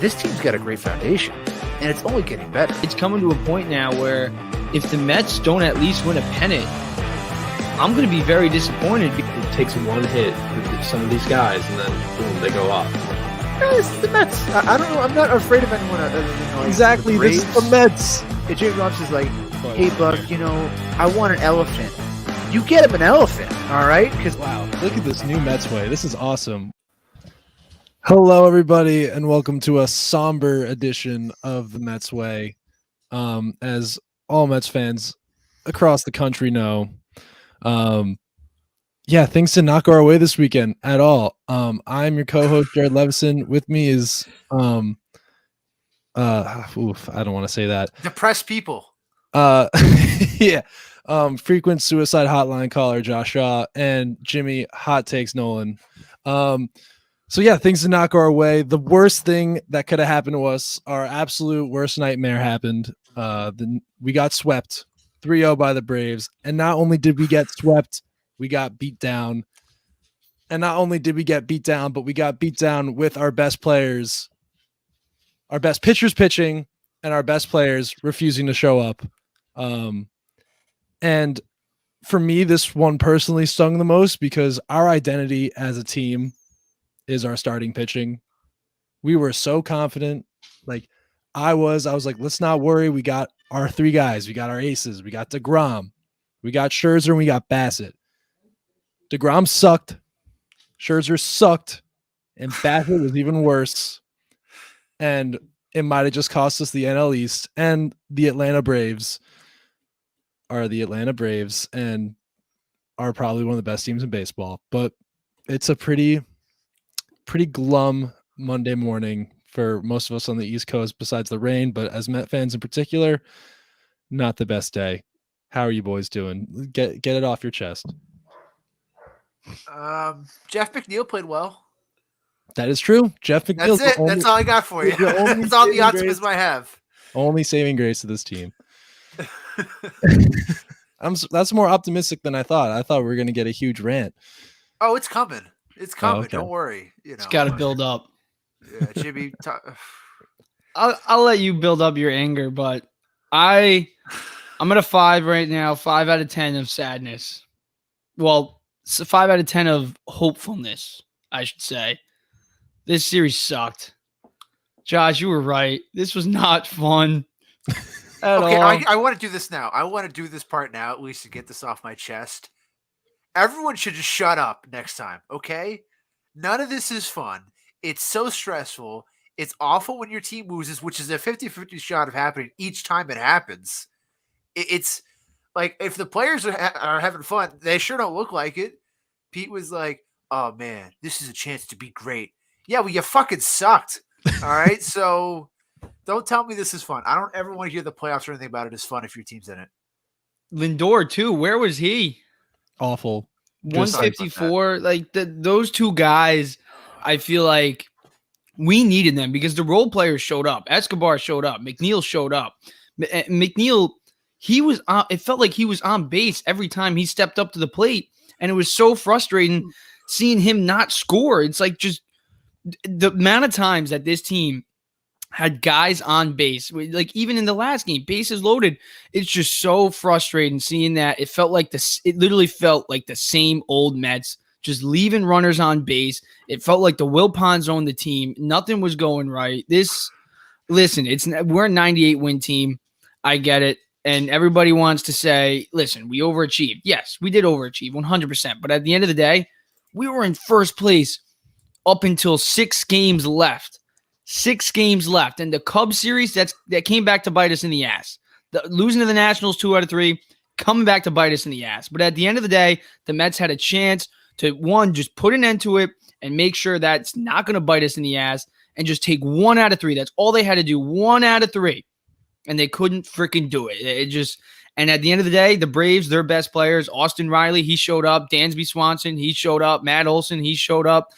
this team's got a great foundation, and it's only getting better. It's coming to a point now where if the Mets don't at least win a pennant, I'm going to be very disappointed. It takes one hit with some of these guys, and then boom, they go off. This is the Mets. I don't know. I'm not afraid of anyone. Exactly. This is the Mets. Jimmy Robinson's like, hey, Buck, I want an elephant. You get him an elephant, all right? Because wow, look at this new Mets way. This is awesome. Hello, everybody, and welcome to a somber edition of the Mets Way. As all Mets fans across the country know, things did not go our way this weekend at all. I'm your co-host, Jared Levison. With me is, I don't want to say that. Depressed people. Frequent suicide hotline caller Josh Shaw and Jimmy Hot Takes Nolan. Things did not go our way. The worst thing that could have happened to us, our absolute worst nightmare happened. We got swept 3-0 by the Braves, and not only did we get swept, we got beat down. And not only did we get beat down, but we got beat down with our best players, our best pitchers pitching, and our best players refusing to show up. And for me, this one personally stung the most because our identity as a team is our starting pitching. We were so confident. I was like, let's not worry. We got our three guys. We got our aces. We got DeGrom. We got Scherzer, and we got Bassett. DeGrom sucked. Scherzer sucked. And Bassett was even worse. And it might have just cost us the NL East. And the Atlanta Braves are the Atlanta Braves and are probably one of the best teams in baseball. But it's a pretty glum Monday morning for most of us on the East Coast besides the rain. But as Met fans in particular, not the best day. How are you boys doing? Get it off your chest. Jeff McNeil played well. That is true. Jeff McNeil. That's it. That's all I got for you. That's all the optimism I have. Only saving grace of this team. That's more optimistic than I thought. I thought we were going to get a huge rant. Oh, it's coming. It's coming. Okay. Don't worry. It's got to build up. Yeah, Jimmy. I'll let you build up your anger, but I'm at a 5 right now. 5 out of 10 of sadness. Well, 5 out of 10 of hopefulness, I should say. This series sucked. Josh, you were right. This was not fun. Okay, I want to do this now. I want to do this part now, at least to get this off my chest. Everyone should just shut up next time, okay? None of this is fun. It's so stressful. It's awful when your team loses, which is a 50-50 shot of happening each time it happens. It's like if the players are having fun, they sure don't look like it. Pete was like, oh, man, this is a chance to be great. Yeah, well, you fucking sucked, all right? So don't tell me this is fun. I don't ever want to hear the playoffs or anything about it is fun if your team's in it. Lindor, too. Where was he? Awful. 154. Those two guys, I feel like we needed them because the role players showed up. Escobar showed up. McNeil showed up. McNeil, it felt like he was on base every time he stepped up to the plate. And it was so frustrating seeing him not score. It's like just the amount of times that this team had guys on base, like even in the last game, bases loaded. It's just so frustrating seeing that. It literally felt like the same old Mets just leaving runners on base. It felt like the Wilpons owned the team. Nothing was going right. We're a 98 win team. I get it. And everybody wants to say, listen, we overachieved. Yes, we did overachieve 100%. But at the end of the day, we were in first place up until 6 games left. 6 games left. And the Cubs series, that came back to bite us in the ass. Losing to the Nationals 2 out of 3, coming back to bite us in the ass. But at the end of the day, the Mets had a chance to, one, just put an end to it and make sure that's not going to bite us in the ass and just take 1 out of 3. That's all they had to do, 1 out of 3. And they couldn't freaking do it. And at the end of the day, the Braves, their best players, Austin Riley, he showed up. Dansby Swanson, he showed up. Matt Olson, he showed up.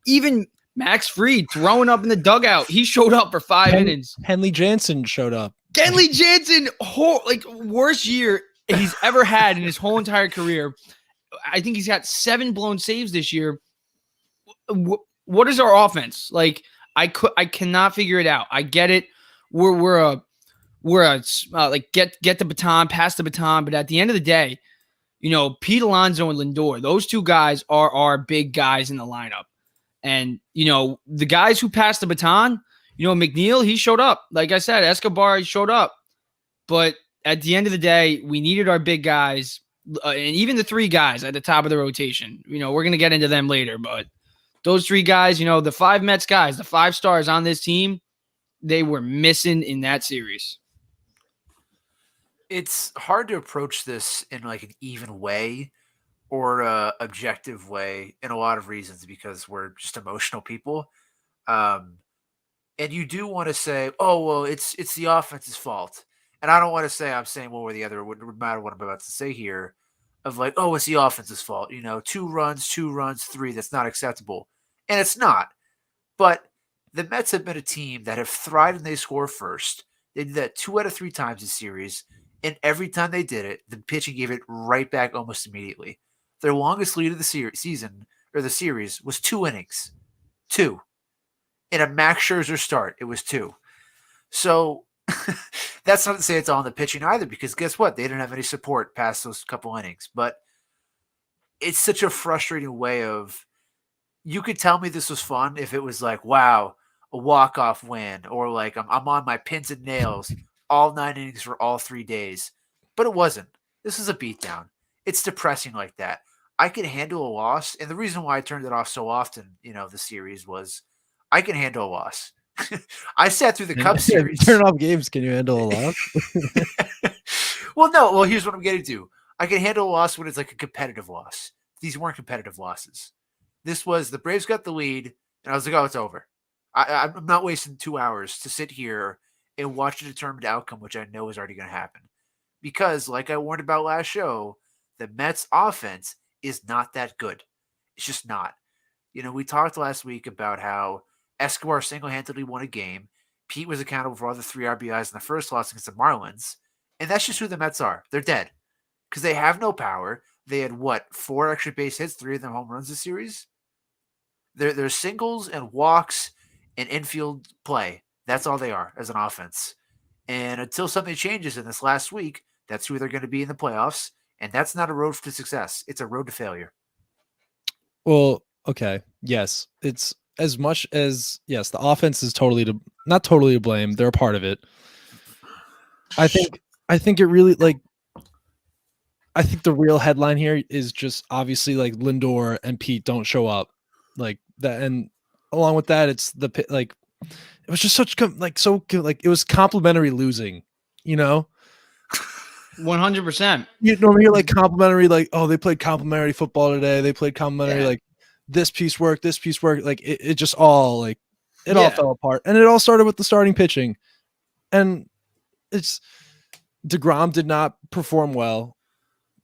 Even Max Fried throwing up in the dugout, he showed up for 5 innings. Kenley Jansen showed up. Kenley Jansen, worst year he's ever had in his whole entire career. I think he's got 7 blown saves this year. What is our offense? I cannot figure it out. I get it. We're a like get the baton, pass the baton, but at the end of the day, Pete Alonso and Lindor, those two guys are our big guys in the lineup. And, the guys who passed the baton, McNeil, he showed up. Like I said, Escobar, he showed up. But at the end of the day, we needed our big guys, and even the three guys at the top of the rotation. We're going to get into them later, but those three guys, the 5 Mets guys, the 5 stars on this team, they were missing in that series. It's hard to approach this in like an even way or a objective way in a lot of reasons because we're just emotional people. And you do want to say, oh, well, it's the offense's fault. And I don't want to say I'm saying one or the other. It wouldn't matter what I'm about to say here of like, oh, it's the offense's fault. 2 runs, 3. That's not acceptable. And it's not. But the Mets have been a team that have thrived when they score first. They did that 2 out of 3 times this series. And every time they did it, the pitching gave it right back almost immediately. Their longest lead of the series was 2 innings. 2. In a Max Scherzer start, it was 2. So that's not to say it's all in the pitching either, because guess what? They didn't have any support past those couple innings. But it's such a frustrating way of, you could tell me this was fun if it was like, wow, a walk-off win, or like I'm on my pins and nails all 9 innings for all 3 days. But it wasn't. This is a beatdown. It's depressing like that. I can handle a loss. And the reason why I turned it off so often, the series was I can handle a loss. I sat through the Cubs series. Turn off games. Can you handle a loss? Well, here's what I'm getting to. I can handle a loss when it's like a competitive loss. These weren't competitive losses. This was the Braves got the lead, and I was like, oh, it's over. I'm not wasting 2 hours to sit here and watch a determined outcome, which I know is already going to happen. Because, like I warned about last show, the Mets offense is not that good. It's just not. We talked last week about how Escobar single-handedly won a game. Pete was accountable for all the 3 RBIs in the first loss against the Marlins. And that's just who the Mets are. They're dead. Because they have no power. They had, 4 extra base hits, 3 of them home runs this series? They're singles and walks and infield play. That's all they are as an offense. And until something changes in this last week, that's who they're going to be in the playoffs. And that's not a road to success. It's a road to failure. Well, okay. Yes. It's as much as, yes, the offense is not totally to blame. They're a part of it. I think it really, like, I think the real headline here is just obviously like Lindor and Pete don't show up like that. And along with that, it's it was just such it was complimentary losing, 100%. You normally hear like complimentary, like, oh, they played complimentary football today. They played complimentary, like this piece worked. Like it just all like it all fell apart. And it all started with the starting pitching. And DeGrom did not perform well.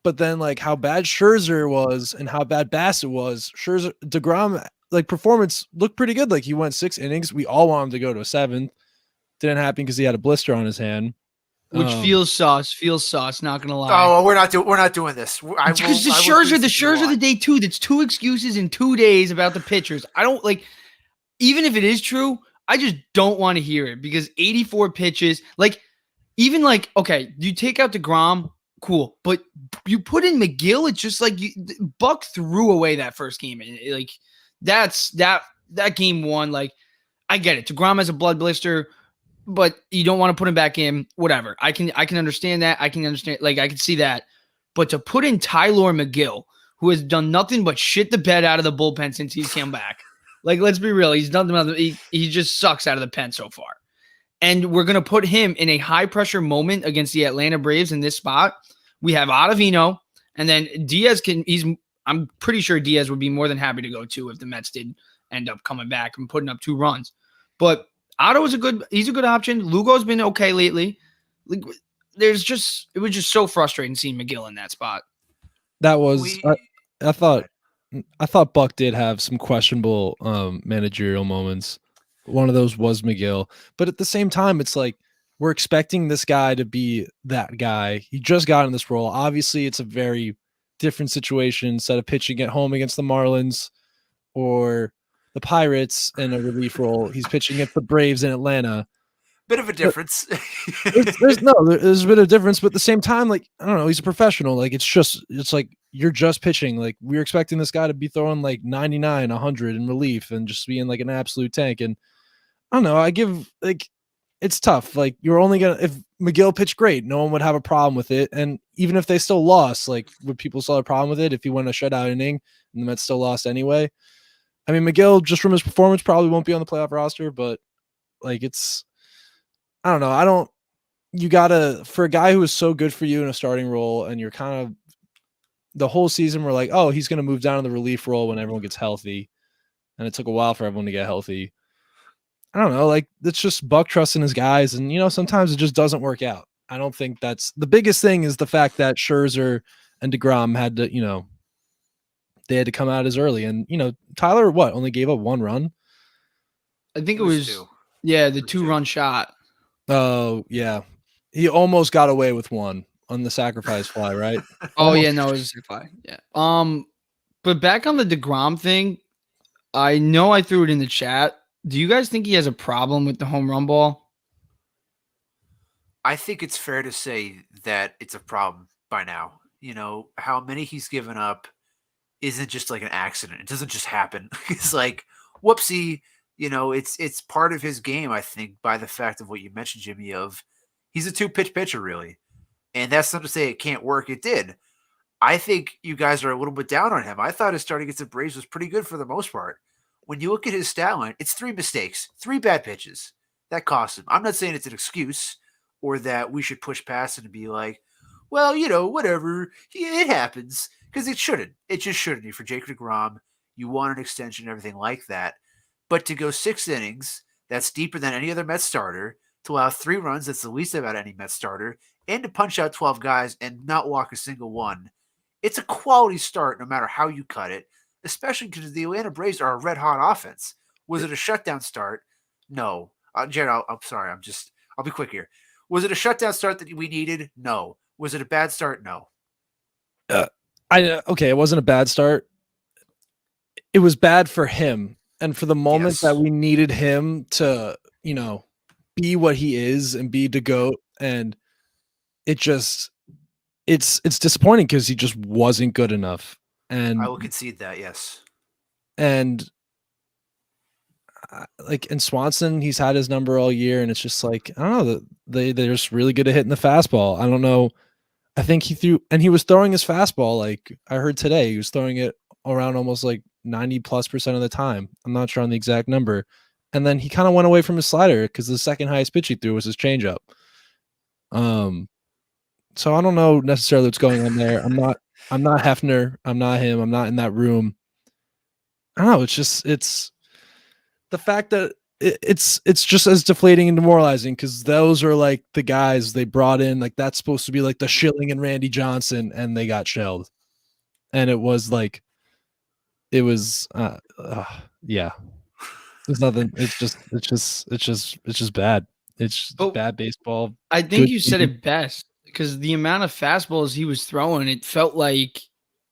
But then like how bad Scherzer was and how bad Bassett was, DeGrom like performance looked pretty good. Like he went 6 innings. We all want him to go to a 7th. Didn't happen because he had a blister on his hand. Which feels sauce. Not gonna lie. Oh, we're not doing this. Because the Scherzer the day 2. That's 2 excuses in 2 days about the pitchers. I don't like. Even if it is true, I just don't want to hear it because 84 pitches. Like even like okay, you take out DeGrom, cool, but you put in McGill. It's just like Buck threw away that first game. Like that's that game 1. Like I get it. DeGrom has a blood blister. But you don't want to put him back in, whatever. I can understand that. I can see that. But to put in Tyler McGill, who has done nothing but shit the bed out of the bullpen since he's come back. Like, let's be real. He's done nothing. He just sucks out of the pen so far. And we're going to put him in a high-pressure moment against the Atlanta Braves in this spot. We have Ottavino, and then Diaz I'm pretty sure Diaz would be more than happy to go too if the Mets did end up coming back and putting up 2 runs. But Otto is he's a good option. Lugo's been okay lately. Like, it was just so frustrating seeing McGill in that spot. That was I thought Buck did have some questionable managerial moments. One of those was McGill, but at the same time, it's like we're expecting this guy to be that guy. He just got in this role. Obviously, it's a very different situation instead of pitching at home against the Marlins or the Pirates in a relief role. He's pitching against the Braves in Atlanta. Bit of a difference. There's a bit of difference, but at the same time, like, I don't know, he's a professional. Like, it's like you're just pitching. Like, we're expecting this guy to be throwing like 99, 100 in relief and just being like an absolute tank. And I don't know, it's tough. Like, you're only gonna, if McGill pitched great, no one would have a problem with it. And even if they still lost, like, would people still have a problem with it if he won a shutout inning and the Mets still lost anyway? I mean, McGill, just from his performance, probably won't be on the playoff roster, but like, I don't know. You gotta, for a guy who was so good for you in a starting role, and you're kind of the whole season, we're like, oh, he's going to move down to the relief role when everyone gets healthy. And it took a while for everyone to get healthy. I don't know. Like, it's just Buck trusting his guys. And, sometimes it just doesn't work out. I don't think that's the biggest thing, is the fact that Scherzer and DeGrom had to, they had to come out as early. And, Tyler, only gave up 1 run? I think it was two. Yeah, the 2-run shot. Oh, yeah. He almost got away with 1 on the sacrifice fly, right? Oh, yeah, no, it was a fly. Yeah. But back on the DeGrom thing, I know I threw it in the chat. Do you guys think he has a problem with the home run ball? I think it's fair to say that it's a problem by now. How many he's given up isn't just like an accident. It doesn't just happen. It's like, whoopsie. It's part of his game, I think, by the fact of what you mentioned, Jimmy, of he's a 2-pitch pitcher, really. And that's not to say it can't work. It did. I think you guys are a little bit down on him. I thought his starting against the Braves was pretty good for the most part. When you look at his stat line, it's 3 mistakes, 3 bad pitches. That cost him. I'm not saying it's an excuse or that we should push past it and be like, well, whatever. It happens. Because it shouldn't. It just shouldn't. For Jacob deGrom, you want an extension and everything like that. But to go 6 innings, that's deeper than any other Mets starter, to allow 3 runs, that's the least about any Mets starter, and to punch out 12 guys and not walk a single one. It's a quality start no matter how you cut it, especially because the Atlanta Braves are a red-hot offense. Was it a shutdown start? No. Jared, I'm sorry. I'll be quick here. Was it a shutdown start that we needed? No. Was it a bad start? No. Okay, it wasn't a bad start. It was bad for him. And for the moment that we needed him to, be what he is and be the GOAT, and it's disappointing because he just wasn't good enough. And I will concede that, yes. And in Swanson, he's had his number all year, and it's just like, I don't know, they're just really good at hitting the fastball. I don't know. I think he was throwing his fastball, like I heard today, he was throwing it around almost like 90+% of the time. I'm not sure on the exact number. And then he kind of went away from his slider because the second highest pitch he threw was his changeup. So I don't know necessarily what's going on there. I'm not Hefner. I'm not him. I'm not in that room. I don't know. It's the fact that it's just as deflating and demoralizing, because those are like the guys they brought in. Like, that's supposed to be like the Schilling and Randy Johnson, and they got shelled. And it was like, yeah. There's nothing. It's just bad. It's bad baseball. I think you said it best, because the amount of fastballs he was throwing, it felt like,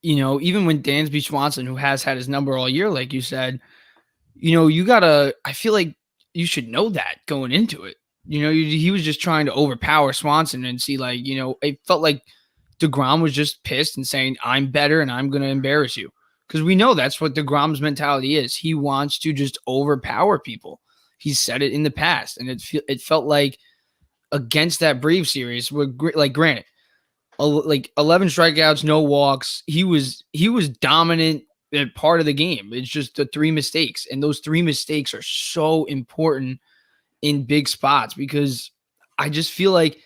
even when Dansby Swanson, who has had his number all year, like you said, I feel like you should know that going into it. He was just trying to overpower Swanson and see, like, it felt like DeGrom was just pissed and saying, I'm better and I'm going to embarrass you. Because we know that's what DeGrom's mentality is. He wants to just overpower people. He's said it in the past, and it felt like against that Braves series, like, granted, like 11 strikeouts, no walks. He was dominant at part of the game. It's just the 3 mistakes, and those 3 mistakes are so important in big spots, because I just feel like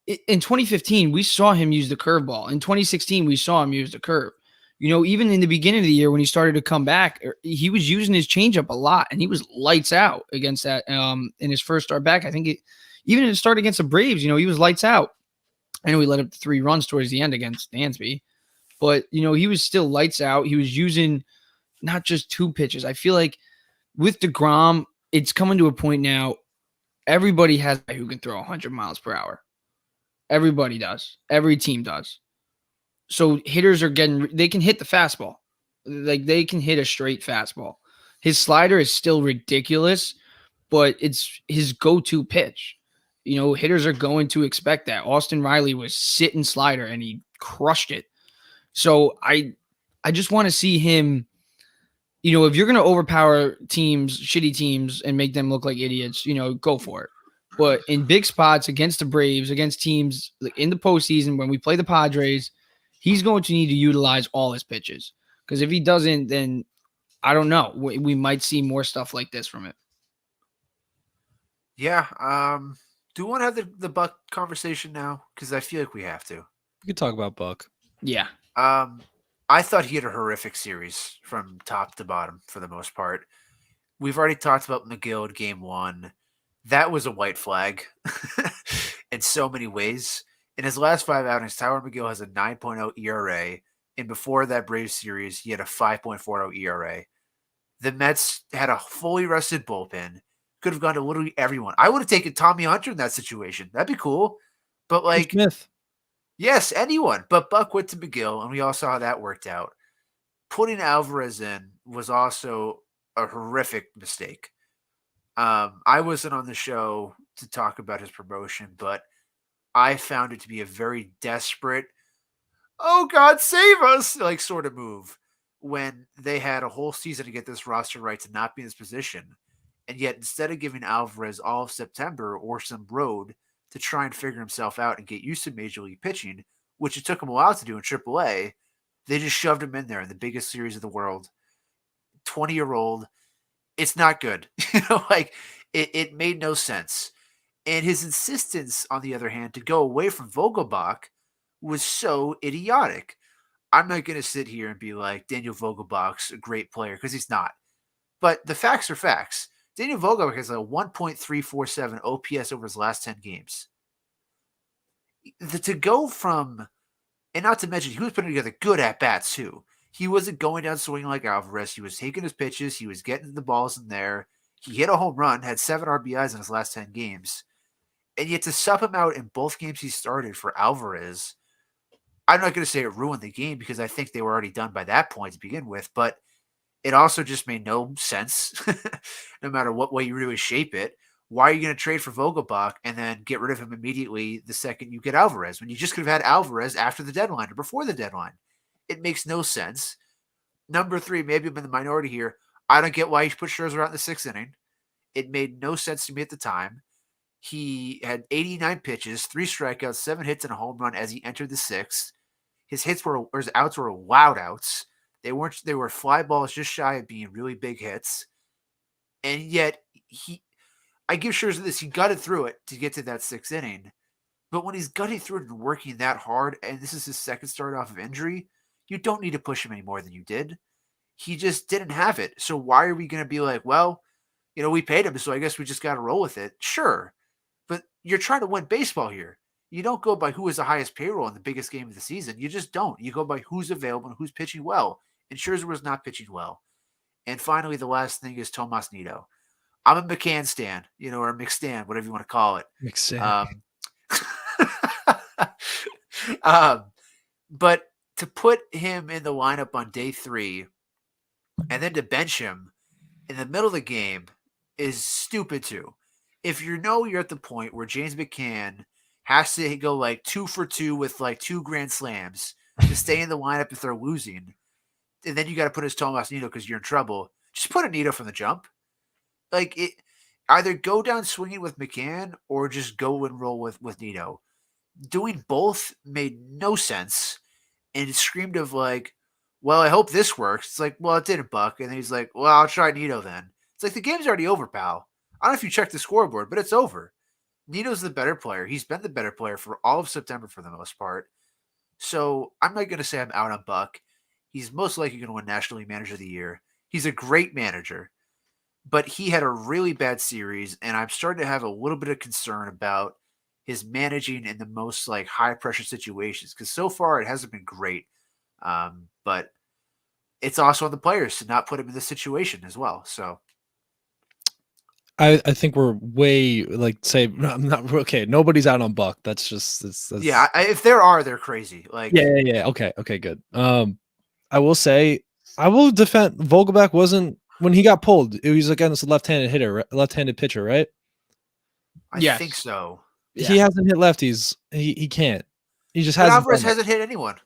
in 2015 we saw him use the curveball. In 2016 we saw him use the curve. Even in the beginning of the year when he started to come back, he was using his changeup a lot, and he was lights out against that in his first start back. I think even in his start against the Braves, he was lights out. I know he let up 3 runs towards the end against Dansby, but, he was still lights out. He was using not just 2 pitches. I feel like with DeGrom, it's coming to a point now, everybody has a guy who can throw 100 miles per hour. Everybody does. Every team does. So hitters they can hit the fastball. Like, they can hit a straight fastball. his slider is still ridiculous, but it's his go-to pitch. You know, hitters are going to expect that. Austin Riley was sitting slider and he crushed it. So I just want to see him, you know, if you're going to overpower teams, shitty teams, and make them look like idiots, you know, go for it. But in big spots against the Braves, against teams like in the postseason, when we play the Padres, he's going to need to utilize all his pitches. Because if he doesn't, then I don't know. We might see more stuff like this from it. Yeah. Do we want to have the Buck conversation now? Because I feel like we have to. We could talk about Buck. Yeah. I thought he had a horrific series from top to bottom for the most part. We've already talked about McGill at game 1. That was a white flag in so many ways. In his last 5 outings, Tyler McGill has a 9.0 ERA. And before that Braves series, he had a 5.40 ERA. The Mets had a fully rested bullpen. Could have gone to literally everyone. I would have taken Tommy Hunter in that situation. That'd be cool. But like Smith. Yes, anyone. But Buck went to McGill, and we all saw how that worked out. Putting Alvarez in was also a horrific mistake. I wasn't on the show to talk about his promotion, but I found it to be a very desperate, oh God, save us, like sort of move when they had a whole season to get this roster right to not be in this position. And yet instead of giving Alvarez all of September or some road to try and figure himself out and get used to Major League pitching, which it took him a while to do in AAA, they just shoved him in there in the biggest series of the world. 20-year-old. It's not good. It made no sense. And his insistence, on the other hand, to go away from Vogelbach was so idiotic. I'm not going to sit here and be like, Daniel Vogelbach's a great player, because he's not. But the facts are facts. Daniel Vogelbach has a 1.347 OPS over his last 10 games. To go from, and not to mention, he was putting together good at-bats too. He wasn't going down swinging like Alvarez. He was taking his pitches. He was getting the balls in there. He hit a home run, had 7 RBIs in his last 10 games. And yet to sub him out in both games he started for Alvarez, I'm not going to say it ruined the game because I think they were already done by that point to begin with, but it also just made no sense, no matter what way you really shape it. Why are you going to trade for Vogelbach and then get rid of him immediately the second you get Alvarez, when you just could have had Alvarez after the deadline or before the deadline? It makes no sense. Number 3, maybe I'm in the minority here. I don't get why he put Scherzer out in the 6th inning. It made no sense to me at the time. He had 89 pitches, 3 strikeouts, 7 hits, and a home run as he entered the 6th. His outs were loud outs. They were fly balls just shy of being really big hits. And yet I give Scherzer this, he gutted through it to get to that 6th inning. But when he's gutting through it and working that hard, and this is his second start off of injury, you don't need to push him any more than you did. He just didn't have it. So why are we going to be like, well, we paid him, so I guess we just got to roll with it? Sure. But you're trying to win baseball here. You don't go by who has the highest payroll in the biggest game of the season. You just don't. You go by who's available and who's pitching well. And Scherzer was not pitching well. And finally, the last thing is Tomas Nido. I'm a McCann stan, or a McStan, whatever you want to call it. McStan. But to put him in the lineup on day 3 and then to bench him in the middle of the game is stupid too. If you're at the point where James McCann has to go like 2 for 2 with like 2 grand slams to stay in the lineup if they're losing, and then you got to put his Tomas Nido because you're in trouble, just put a Nido from the jump. Like, it either go down swinging with McCann or just go and roll with Nido. Doing both made no sense, and it screamed of like, well, I hope this works. It's like, well, it didn't, Buck. And then he's like, well, I'll try Nido then. It's like, the game's already over, pal. I don't know if you checked the scoreboard, but it's over. Nido's the better player. He's been the better player for all of September for the most part. So I'm not going to say I'm out on Buck. He's most likely going to win National League Manager of the Year. He's a great manager, but he had a really bad series, and I'm starting to have a little bit of concern about his managing in the most like high pressure situations, because so far it hasn't been great. But it's also on the players to not put him in this situation as well. So I think we're way say I'm not okay. Nobody's out on Buck. That's yeah. If there are, they're crazy. Like yeah. Okay, good. I will say I will defend Vogelbach wasn't when he got pulled, it was against a left-handed hitter, left-handed pitcher, right? I Yes. think so. He hasn't hit lefties. He can't. He just But hasn't. Alvarez done it. hasn't hit anyone.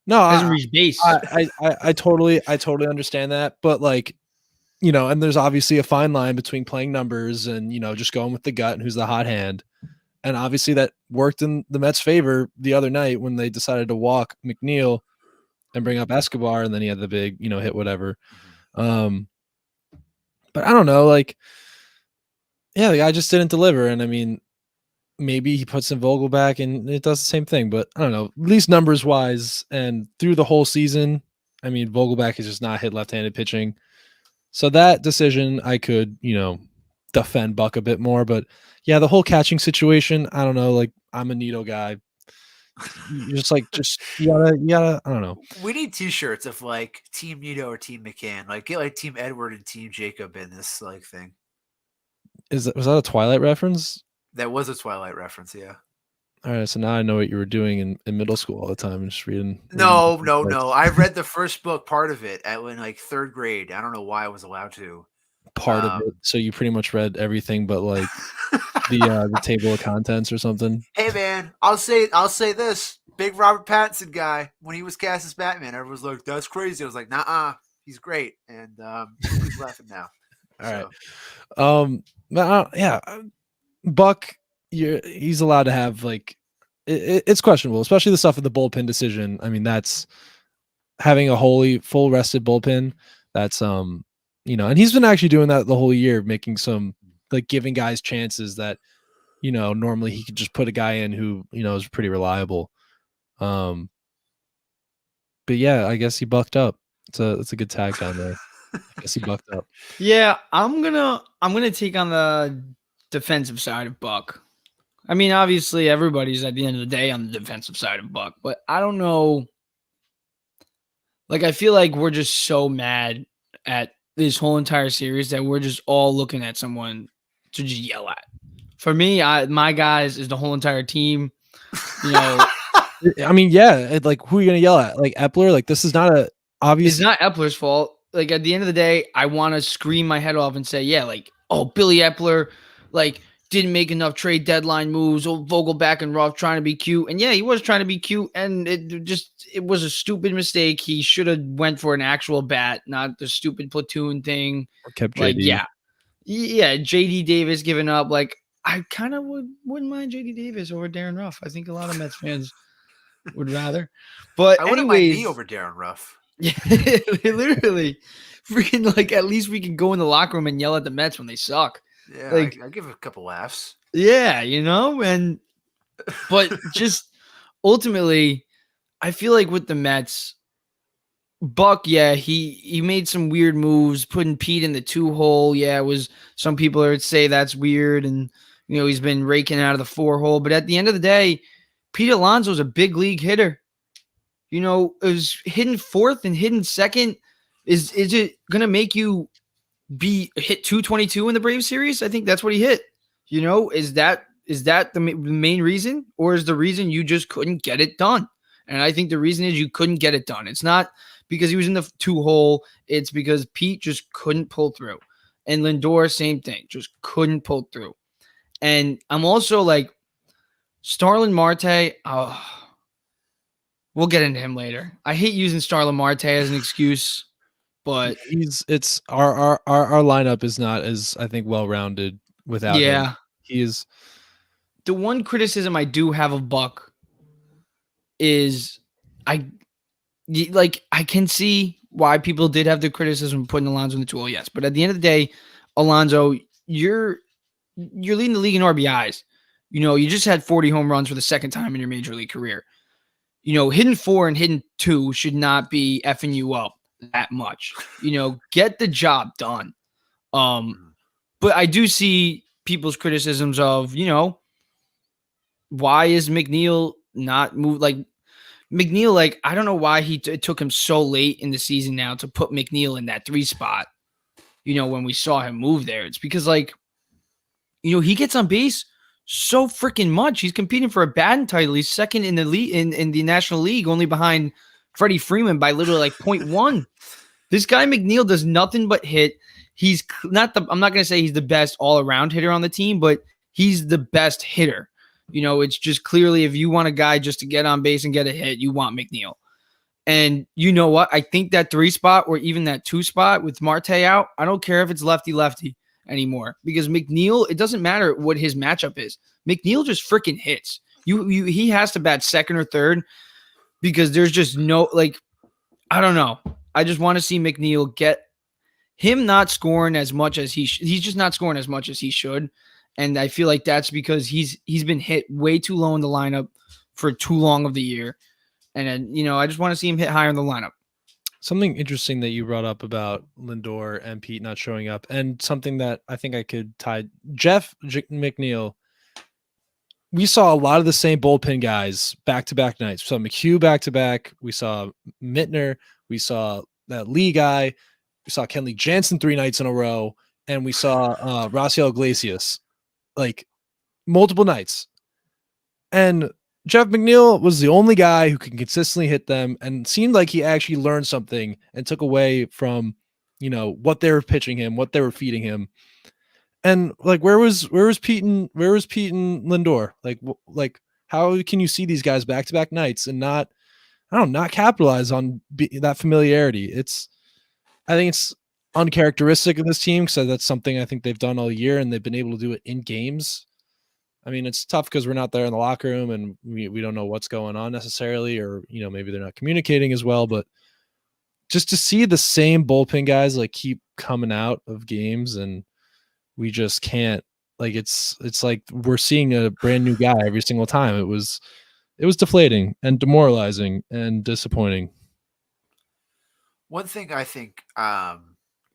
No, Hasn't reached base. I totally understand that, but like, you know, and there's obviously a fine line between playing numbers and, you know, just going with the gut and who's the hot hand. And obviously that worked in the Mets' favor the other night when they decided to walk McNeil and bring up Escobar, and then he had the big, you know, hit whatever. But I don't know, like, yeah, the guy just didn't deliver. And I mean, maybe he puts in Vogelback and it does the same thing, but I don't know, at least numbers wise and through the whole season, I mean, Vogelback has just not hit left-handed pitching. So that decision I could, you know, defend Buck a bit more, but yeah, the whole catching situation, I don't know, like I'm a Nito guy. You gotta, I don't know. We need T-shirts of like Team Nito or Team McCann. Like get like Team Edward and Team Jacob in this like thing. Was that a Twilight reference? That was a Twilight reference, yeah. All right, so now I know what you were doing in middle school all the time and just reading. No. I read the first book, part of it, in like third grade. I don't know why I was allowed to. Part of it, so you pretty much read everything, but like the table of contents or something. Hey man, I'll say this: big Robert Pattinson guy. When he was cast as Batman, everyone was like, "That's crazy." I was like, "Nah, he's great," and he's laughing now. All right, but yeah, Buck, he's allowed to have like it's questionable, especially the stuff with the bullpen decision. I mean, that's having a full rested bullpen. That's you know, and he's been actually doing that the whole year, making some like giving guys chances that, you know, normally he could just put a guy in who, you know, is pretty reliable. But yeah, I guess he bucked up. It's a good tag down there. I guess he bucked up. Yeah, I'm gonna take on the defensive side of Buck. I mean, obviously everybody's at the end of the day on the defensive side of Buck, but I don't know. Like, I feel like we're just so mad at this whole entire series that we're just all looking at someone to just yell at. For me, my guys is the whole entire team. You know, I mean, yeah, like who are you gonna yell at? Like Epler? Like this is not a obvious. It's not Epler's fault. Like at the end of the day, I want to scream my head off and say, yeah, like, oh, Billy Epler, like didn't make enough trade deadline moves. Oh, Vogelback and Ruff trying to be cute, and yeah, he was trying to be cute, and it was a stupid mistake. He should have went for an actual bat, not the stupid platoon thing. Or kept JD. Like, yeah, JD Davis giving up. Like, I kind of wouldn't mind JD Davis over Darren Ruff. I think a lot of Mets fans would rather. But I wouldn't mind me over Darren Ruff. Yeah, literally, freaking like at least we can go in the locker room and yell at the Mets when they suck. Yeah, like I give a couple laughs. Yeah, you know, but just ultimately, I feel like with the Mets, Buck, yeah, he made some weird moves, putting Pete in the 2-hole. Yeah, it was some people would say that's weird, and you know he's been raking out of the 4-hole. But at the end of the day, Pete Alonso's a big league hitter. You know, is hitting fourth and hitting second. Is it gonna make you hit 222 in the Braves series? I think that's what he hit. You know, is that the main reason, or is the reason you just couldn't get it done? And I think the reason is you couldn't get it done. It's not because he was in the 2-hole. It's because Pete just couldn't pull through. And Lindor, same thing, just couldn't pull through. And I'm also like, Starlin Marte, we'll get into him later. I hate using Starlin Marte as an excuse, but our lineup is not as, I think, well-rounded without him. He is. The one criticism I do have of Buck is I can see why people did have the criticism of putting Alonso in the 2-hole, yes. But at the end of the day, Alonso, you're leading the league in RBIs. You know, you just had 40 home runs for the second time in your major league career. You know, hitting 4 and hitting 2 should not be effing you up that much. You know, get the job done. But I do see people's criticisms of, you know, why is McNeil not moved? Like McNeil, like I don't know why it took him so late in the season now to put McNeil in that 3 spot. You know, when we saw him move there, it's because like, you know, he gets on base so freaking much. He's competing for a batting title. He's second in the league in the National League, only behind Freddie Freeman by literally like 0.1. This guy McNeil does nothing but hit. He's not the. I'm not going to say he's the best all around hitter on the team, but he's the best hitter. It's just clearly if you want a guy just to get on base and get a hit, you want McNeil. And you know what? I think that 3 spot or even that 2 spot with Marte out, I don't care if it's lefty anymore because McNeil, it doesn't matter what his matchup is. McNeil just freaking hits. He has to bat second or third because there's just no, I don't know. I just want to see McNeil get him not scoring as much as he's just not scoring as much as he should. And I feel like that's because he's been hit way too low in the lineup for too long of the year. And then, I just want to see him hit higher in the lineup. Something interesting that you brought up about Lindor and Pete not showing up, and something that I think I could tie Jeff McNeil. We saw a lot of the same bullpen guys back-to-back nights. We saw McHugh back-to-back. We saw Mittner. We saw that Lee guy. We saw Kenley Jansen 3 nights in a row. And we saw Raciel Iglesias, multiple nights. And Jeff McNeil was the only guy who could consistently hit them and seemed like he actually learned something and took away from, what they were pitching him, what they were feeding him. And where was Pete and Lindor? How can you see these guys back-to-back nights and not capitalize on that familiarity? I think it's uncharacteristic of this team because that's something I think they've done all year and they've been able to do it in games. I mean, it's tough because we're not there in the locker room and we don't know what's going on necessarily, or, maybe they're not communicating as well, but just to see the same bullpen guys keep coming out of games and we just can't, it's like we're seeing a brand new guy every single time. It was deflating and demoralizing and disappointing. One thing I think, and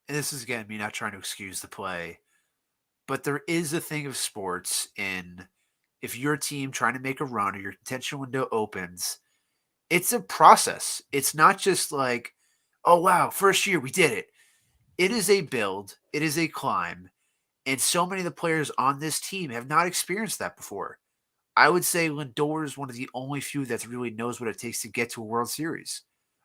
this is again me not trying to excuse the play, but there is a thing of sports in if your team trying to make a run or your contention window opens, it's a process. It's not just oh, wow, first year we did it. It is a build. It is a climb. And so many of the players on this team have not experienced that before. I would say Lindor is one of the only few that really knows what it takes to get to a World Series.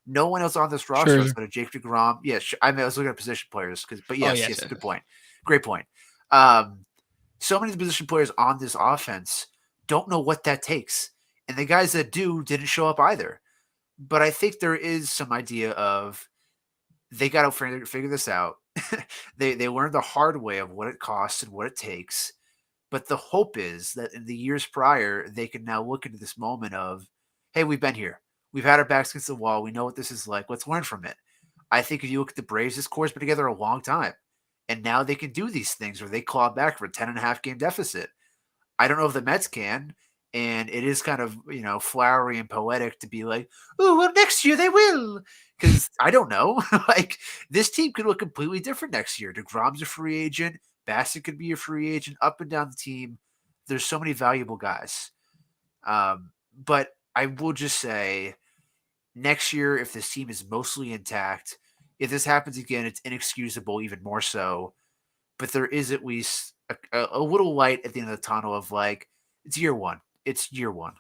No one else on this roster outside of Jake DeGrom. Yeah, I was looking at position players, but yes, good point. Great point. So many of the position players on this offense don't know what that takes. And the guys that do didn't show up either. But I think there is some idea of they got to figure this out. They learned the hard way of what it costs and what it takes. But the hope is that in the years prior, they can now look into this moment of, hey, we've been here. We've had our backs against the wall. We know what this is like. Let's learn from it. I think if you look at the Braves, this core's been together a long time. And now they can do these things where they claw back for a 10.5 game deficit. I don't know if the Mets can. And it is kind of, flowery and poetic to be like, oh, well, next year they will. Because I don't know. This team could look completely different next year. DeGrom's a free agent. Bassett could be a free agent up and down the team. There's so many valuable guys. But I will just say next year, if this team is mostly intact, if this happens again, it's inexcusable, even more so. But there is at least a little light at the end of the tunnel of it's year one. It's year one.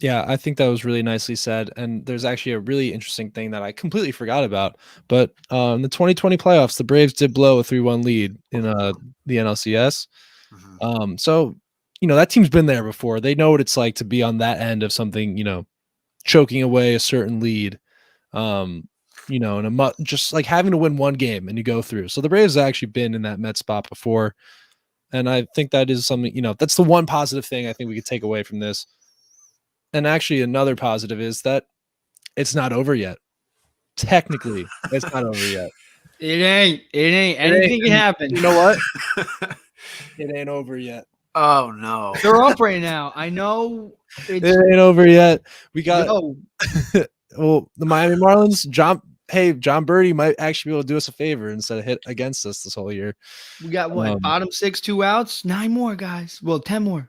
Yeah, I think that was really nicely said. And there's actually a really interesting thing that I completely forgot about. But in the 2020 playoffs, the Braves did blow a 3-1 lead in the NLCS. Mm-hmm. So, that team's been there before. They know what it's like to be on that end of something, choking away a certain lead, and just having to win one game and you go through. So the Braves have actually been in that Met spot before. And I think that is something, that's the one positive thing I think we could take away from this. And actually another positive is that it's not over yet. Technically, it's not over yet. It ain't. Anything can happen. You know what? It ain't over yet. Oh, no. They're up right now. I know. It ain't over yet. We got well, the Miami Marlins, John Birdie might actually be able to do us a favor instead of hit against us this whole year. We got what? Bottom 6, 2 outs, 9 more guys. Well, 10 more.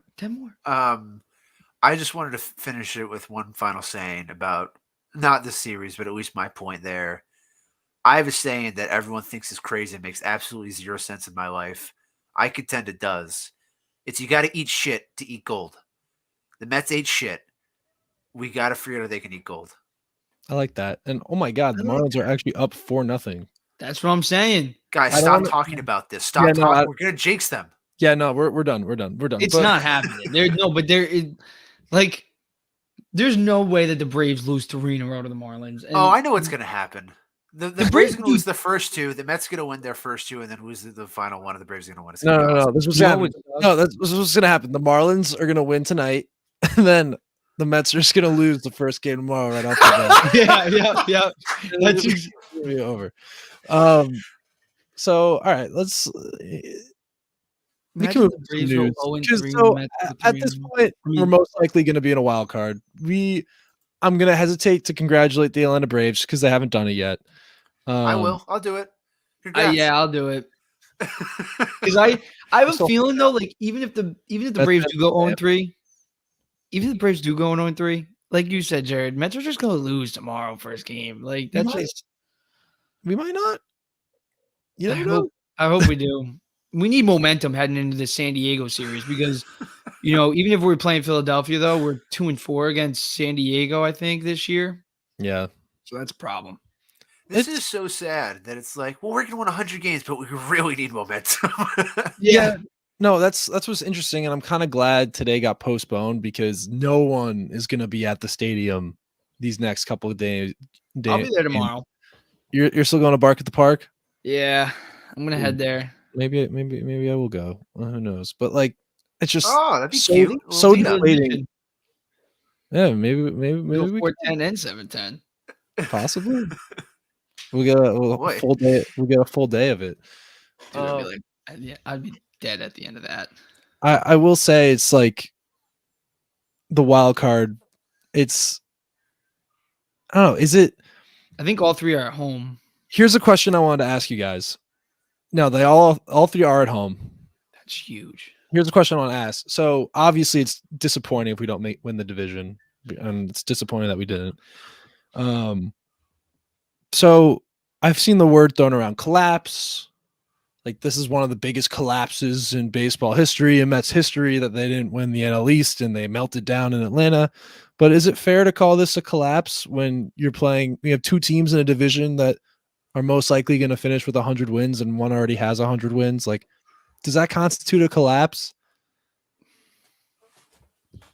I just wanted to finish it with one final saying about not the series, but at least my point there. I have a saying that everyone thinks is crazy and makes absolutely zero sense in my life. I contend it does. It's you got to eat shit to eat gold. The Mets ate shit. We got to figure out how they can eat gold. I like that. And oh my God, the Marlins are actually up 4-0. That's what I'm saying. Guys, I don't stop wanna- talking about this. Yeah, Stop no, talking. We're gonna jinx them. Yeah, no, we're done. We're done. It's But- not happening. There's no way that the Braves lose 3 in a row to the Marlins. And I know what's gonna happen. The Braves Braves are gonna do- lose the first 2. The Mets are gonna win their first 2, and then who's the final one? Of the Braves are gonna win. It's No, gonna be no, awesome. no. This was You know gonna happen. what- No, this was what's gonna happen. The Marlins are gonna win tonight, and then the Mets are just gonna lose the first game tomorrow right off the bat. yeah. That's It's gonna be over. So all right, let's we can move Imagine the to some Braves go news. 0-3 Just and so the Mets go at 3 this and- point, we're most likely going to be in a wild card. I'm going to hesitate to congratulate the Atlanta Braves because they haven't done it yet. I will. I'll do it. Congrats. yeah, I'll do it. Because I have a So- feeling though, like even if the That's- Braves that's do go fair. 0-3, even if the Braves do go 0-3, like you said, Jared, Mets are just gonna lose tomorrow first game. Like that's might. just We might not. You I never know. hope we do. We need momentum heading into the San Diego series because even if we're playing Philadelphia though, we're 2-4 against San Diego, I think, this year. Yeah. So that's a problem. This is so sad that it's like, well, we're gonna win 100 games, but we really need momentum. Yeah. No, that's what's interesting, and I'm kind of glad today got postponed because no one is going to be at the stadium these next couple of days. I'll be there tomorrow. You're still going to Bark at the Park? Yeah, I'm gonna head there. Maybe I will go. Who knows? But like, it's just Oh, that'd be so cute. Little so meetup. deflating. Yeah, maybe Go we 4-10 and 7-10. possibly. We get a Boy. full day. We get a full day of it. Dude, I'd be like, I'd be dead at the end of that. I will say it's like the wild card. It's I don't know. Is it? I think all 3 are at home. Here's a question I wanted to ask you guys. No, they all 3 are at home. That's huge. Here's a question I want to ask. So obviously, it's disappointing if we don't win the division, and it's disappointing that we didn't. So I've seen the word thrown around collapse. Like this is one of the biggest collapses in baseball history and Mets history that they didn't win the NL East and they melted down in Atlanta. But is it fair to call this a collapse when you're playing? We have 2 teams in a division that are most likely going to finish with 100 wins and one already has 100 wins. Like, does that constitute a collapse?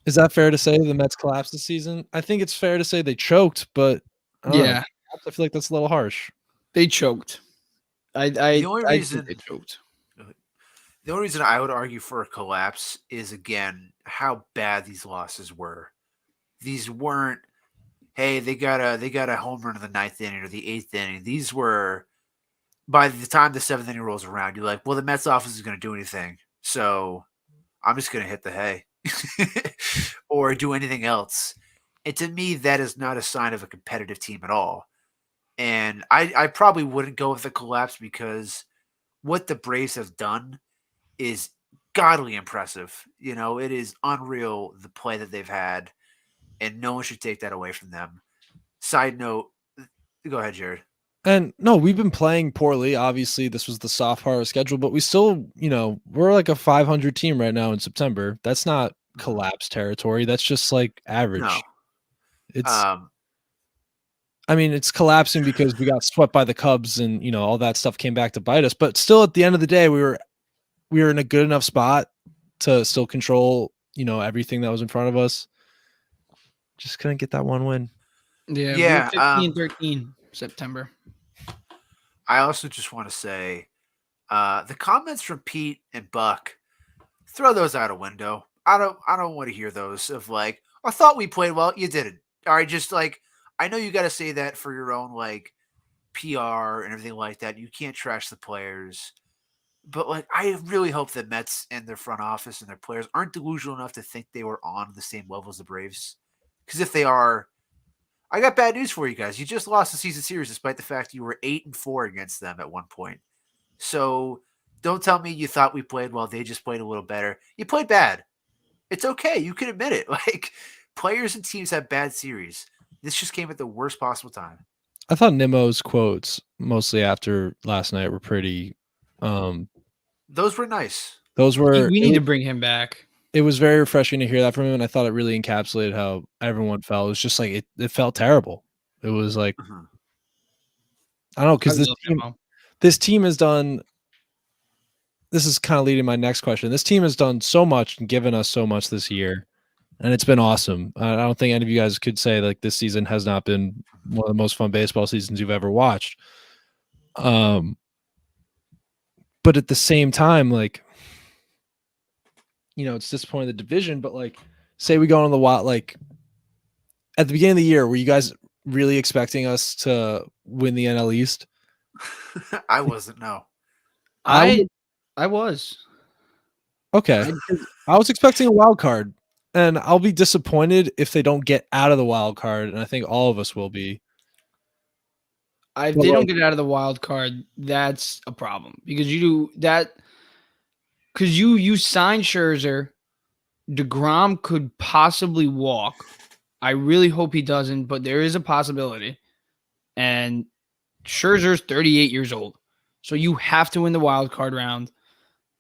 Is that fair to say the Mets collapsed this season? I think it's fair to say they choked, but I don't know. Yeah, I feel like that's a little harsh. they choked. The only I reason- think they choked. The only reason I would argue for a collapse is again how bad these losses were. These weren't, hey, they got a home run in the 9th inning or the 8th inning. These were, by the time the 7th inning rolls around, you're like, well, the Mets offense is going to do anything, so I'm just going to hit the hay or do anything else. And to me, that is not a sign of a competitive team at all. And I probably wouldn't go with a collapse because what the Braves have done is godly impressive. It is unreal the play that they've had, and no one should take that away from them. Side note, go ahead, Jared. And no, we've been playing poorly. Obviously, this was the soft part of the schedule, but we still, we're like a 500 team right now in September. That's not collapse territory. That's just like average. No. It's I mean, it's collapsing because we got swept by the Cubs and all that stuff came back to bite us. But still, at the end of the day, we were in a good enough spot to still control, everything that was in front of us. Just couldn't get that one win. Yeah, Yeah, 15-13 September. I also just want to say the comments from Pete and Buck, throw those out a window. I don't want to hear those of like, I thought we played well. You didn't. All right, just like, I know you got to say that for your own like PR and everything like that. You can't trash the players. But like, I really hope the Mets and their front office and their players aren't delusional enough to think they were on the same level as the Braves. Because if they are, I got bad news for you guys. You just lost the season series despite the fact you were 8-4 against them at one point. So don't tell me you thought we played well. They just played a little better. You played bad. It's okay. You can admit it. Like, players and teams have bad series. This just came at the worst possible time. I thought Nimmo's quotes mostly after last night were pretty. Those were nice. Those were. We need to bring him back. It was very refreshing to hear that from him, and I thought it really encapsulated how everyone felt. It was just like it felt terrible. It was like Mhm. I don't know because I love Demo. this team has done. This is kind of leading my next question. This team has done so much and given us so much this year, and it's been awesome. I don't think any of you guys could say like this season has not been one of the most fun baseball seasons you've ever watched. But at the same time, like, it's disappointing the division, but like, say we go on the wild, like at the beginning of the year, were you guys really expecting us to win the NL East? I wasn't. No. I was. Okay. I was expecting a wild card, and I'll be disappointed if they don't get out of the wild card, and I think all of us will be. If But, they don't like- get out of the wild card, that's a problem because you do that. Because you sign Scherzer, DeGrom could possibly walk. I really hope he doesn't, but there is a possibility. And Scherzer's 38 years old, so you have to win the wild card round.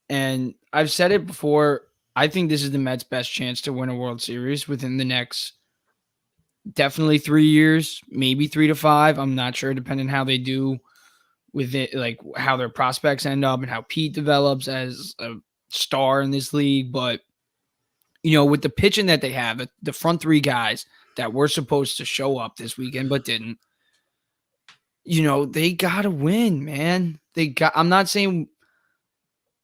And I've said it before. I think this is the Mets' best chance to win a World Series within the next definitely 3 years, maybe 3 to 5. I'm not sure, depending on how they do with it, like how their prospects end up and how Pete develops as a star in this league. But, with the pitching that they have, the front three guys that were supposed to show up this weekend but didn't, they got to win, man. I'm not saying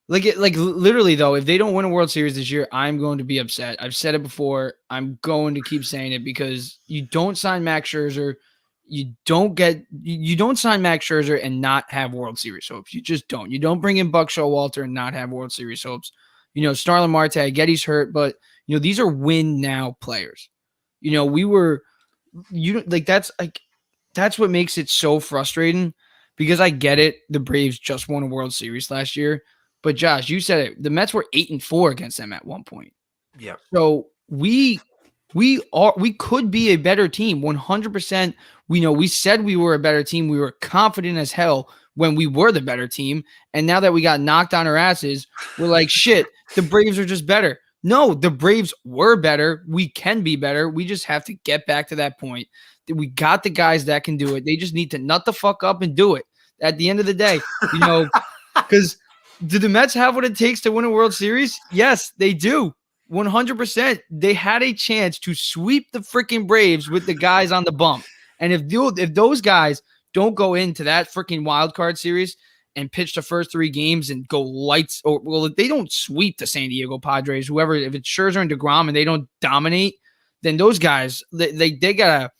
literally though, if they don't win a World Series this year, I'm going to be upset. I've said it before. I'm going to keep saying it because you don't sign Max Scherzer. You don't sign Max Scherzer and not have World Series hopes. You just don't. You don't bring in Buck Showalter and not have World Series hopes. Starlin Marte, I get he's hurt, but these are win now players. That's what makes it so frustrating because I get it. The Braves just won a World Series last year. But Josh, you said it. The Mets were 8-4 against them at one point. Yeah. So we could be a better team. 100%. We said we were a better team. We were confident as hell when we were the better team. And now that we got knocked on our asses, we're like, shit, the Braves are just better. No, the Braves were better. We can be better. We just have to get back to that point. We got the guys that can do it. They just need to nut the fuck up and do it. At the end of the day, because do the Mets have what it takes to win a World Series? Yes, they do. 100%. They had a chance to sweep the freaking Braves with the guys on the bump. And if those guys don't go into that freaking wild card series and pitch the first 3 games and go lights, if they don't sweep the San Diego Padres, whoever, if it's Scherzer and DeGrom and they don't dominate, then those guys, they gotta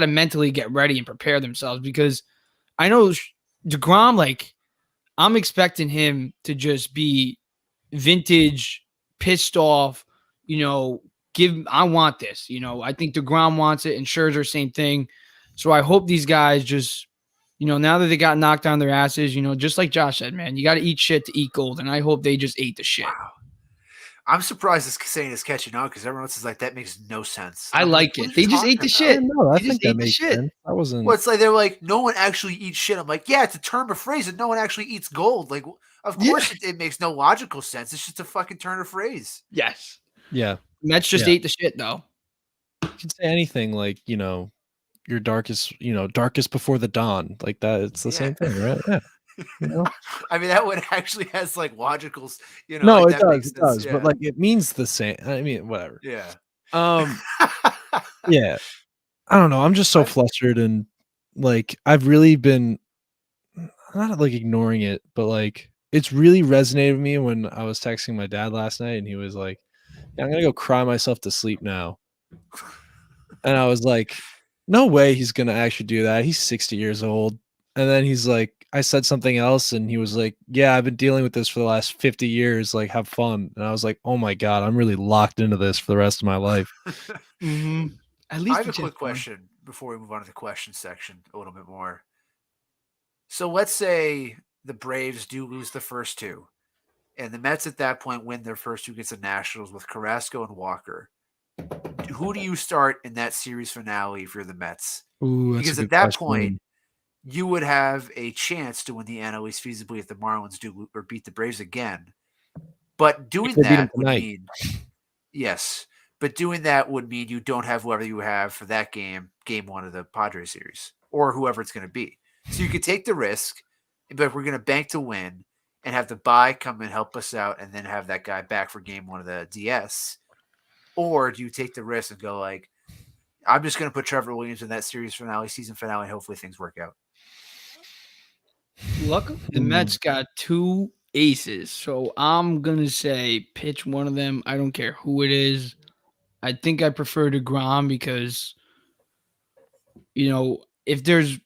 mentally get ready and prepare themselves because I know DeGrom, I'm expecting him to just be vintage, pissed off, I want this. I think DeGrom wants it and Scherzer, same thing. So I hope these guys just, now that they got knocked down their asses, just like Josh said, man, you got to eat shit to eat gold. And I hope they just ate the shit. Wow. I'm surprised this saying is catching on because everyone else is like, that makes no sense. I like it. They just ate the shit. No, I They think just ate that the makes shit. sense. That wasn't. Well, it's like they're like, no one actually eats shit. I'm like, yeah, it's a term of phrase and no one actually eats gold. Like, of course it makes no logical sense. It's just a fucking turn of phrase. Yes. Yeah. Mets just ate the shit, though. You can say anything like, your darkest before the dawn. Like that. It's the same thing, right? Yeah. I mean, that one actually has like logical, No, like, it that does. makes It does. sense, But yeah. like it means the same. I mean, whatever. Yeah. Yeah. I don't know. I'm just so flustered and like I've really been not like ignoring it, but like it's really resonated with me when I was texting my dad last night and he was like, yeah, I'm gonna go cry myself to sleep now. And I was like, no way he's gonna actually do that. He's 60 years old. And then he's like, I said something else and he was like, yeah, I've been dealing with this for the last 50 years. Like, have fun. And I was like, oh my God, I'm really locked into this for the rest of my life. Mm-hmm. At least I have a quick question before we move on to the question section a little bit more. So let's say the Braves do lose the first 2, and the Mets at that point win their first 2 against the Nationals with Carrasco and Walker. Who do you start in that series finale if you're the Mets? Ooh, Because at that point, you would have a chance to win the NL East feasibly if the Marlins do or beat the Braves again. But doing that would mean, yes, But doing that would mean you don't have whoever you have for that game 1 of the Padres series, or whoever it's going to be. So you could take the risk, but we're going to bank to win and have the bye come and help us out and then have that guy back for game 1 of the DS. Or do you take the risk and go like, I'm just going to put Trevor Williams in that series finale, season finale, and hopefully things work out. Luckily, the Mets got 2 aces, so I'm going to say pitch one of them. I don't care who it is. I think I prefer DeGrom because, you know, if there's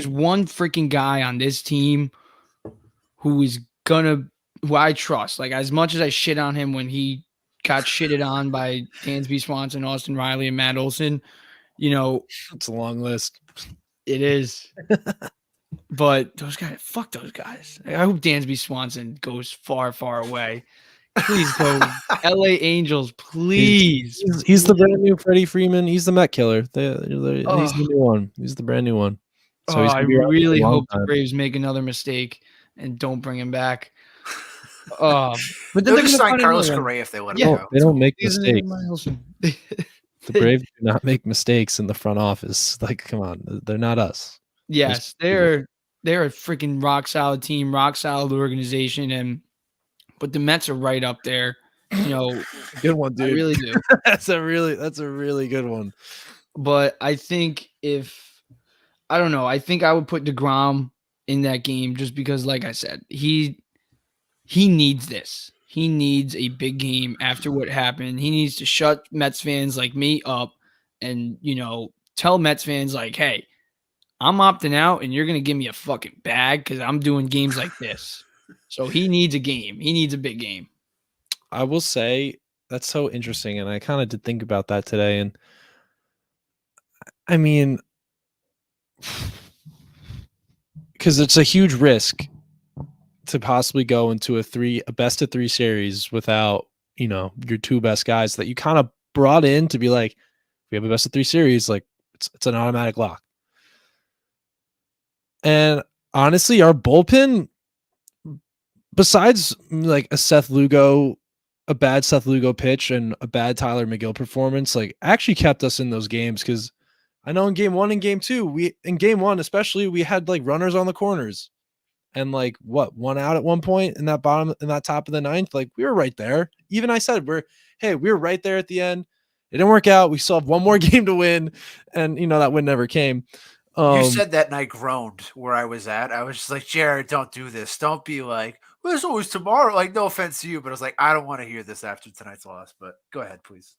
one freaking guy on this team who I trust, like as much as I shit on him when he got shitted on by Dansby Swanson, Austin Riley, and Matt Olson, you know, It's a long list. it is. But those guys, fuck those guys. I hope Dansby Swanson goes far, far away. Please go, LA Angels, please. He's the brand new Freddie Freeman. He's the Met killer. He's the new one. He's the brand new one. So I really hope the time. Braves make another mistake and don't bring him back. But then They'll they're just gonna sign find Carlos another one. Correa if they let him Yeah. go. They don't make Isn't it mistakes. Milson? The Braves do not make mistakes in the front office. Like, come on, they're not us. Yes, they're a freaking rock solid team, rock solid organization, but the Mets are right up there. You know, Good one, I dude. really do. That's a really good one. But I think I don't know, I think I would put DeGrom in that game just because, like I said, he needs this. He needs a big game after what happened. He needs to shut Mets fans like me up and, you know, tell Mets fans like, hey, I'm opting out and you're going to give me a fucking bag because I'm doing games like this. So he needs a game. He needs a big game. I will say that's so interesting, and I kind of did think about that today. And I mean, because it's a huge risk to possibly go into a best of 3 series without, you know, your 2 best guys that you kind of brought in to be like, we have a best of 3 series, like it's an automatic lock. And honestly, our bullpen, besides like a bad Seth Lugo pitch and a bad Tyler McGill performance, like actually kept us in those games. Because I know in game 1 and game 2, in game 1 especially, we had like runners on the corners and like 1 out at one point in that top of the 9th. Like we were right there. Even I said we were right there at the end. It didn't work out. We still have one more game to win, and you know that win never came. You said that and I groaned where I was at. I was just like, Jared, don't do this. Don't be like, well, there's always tomorrow. Like, no offense to you, but I was like, I don't want to hear this after tonight's loss. But go ahead, please.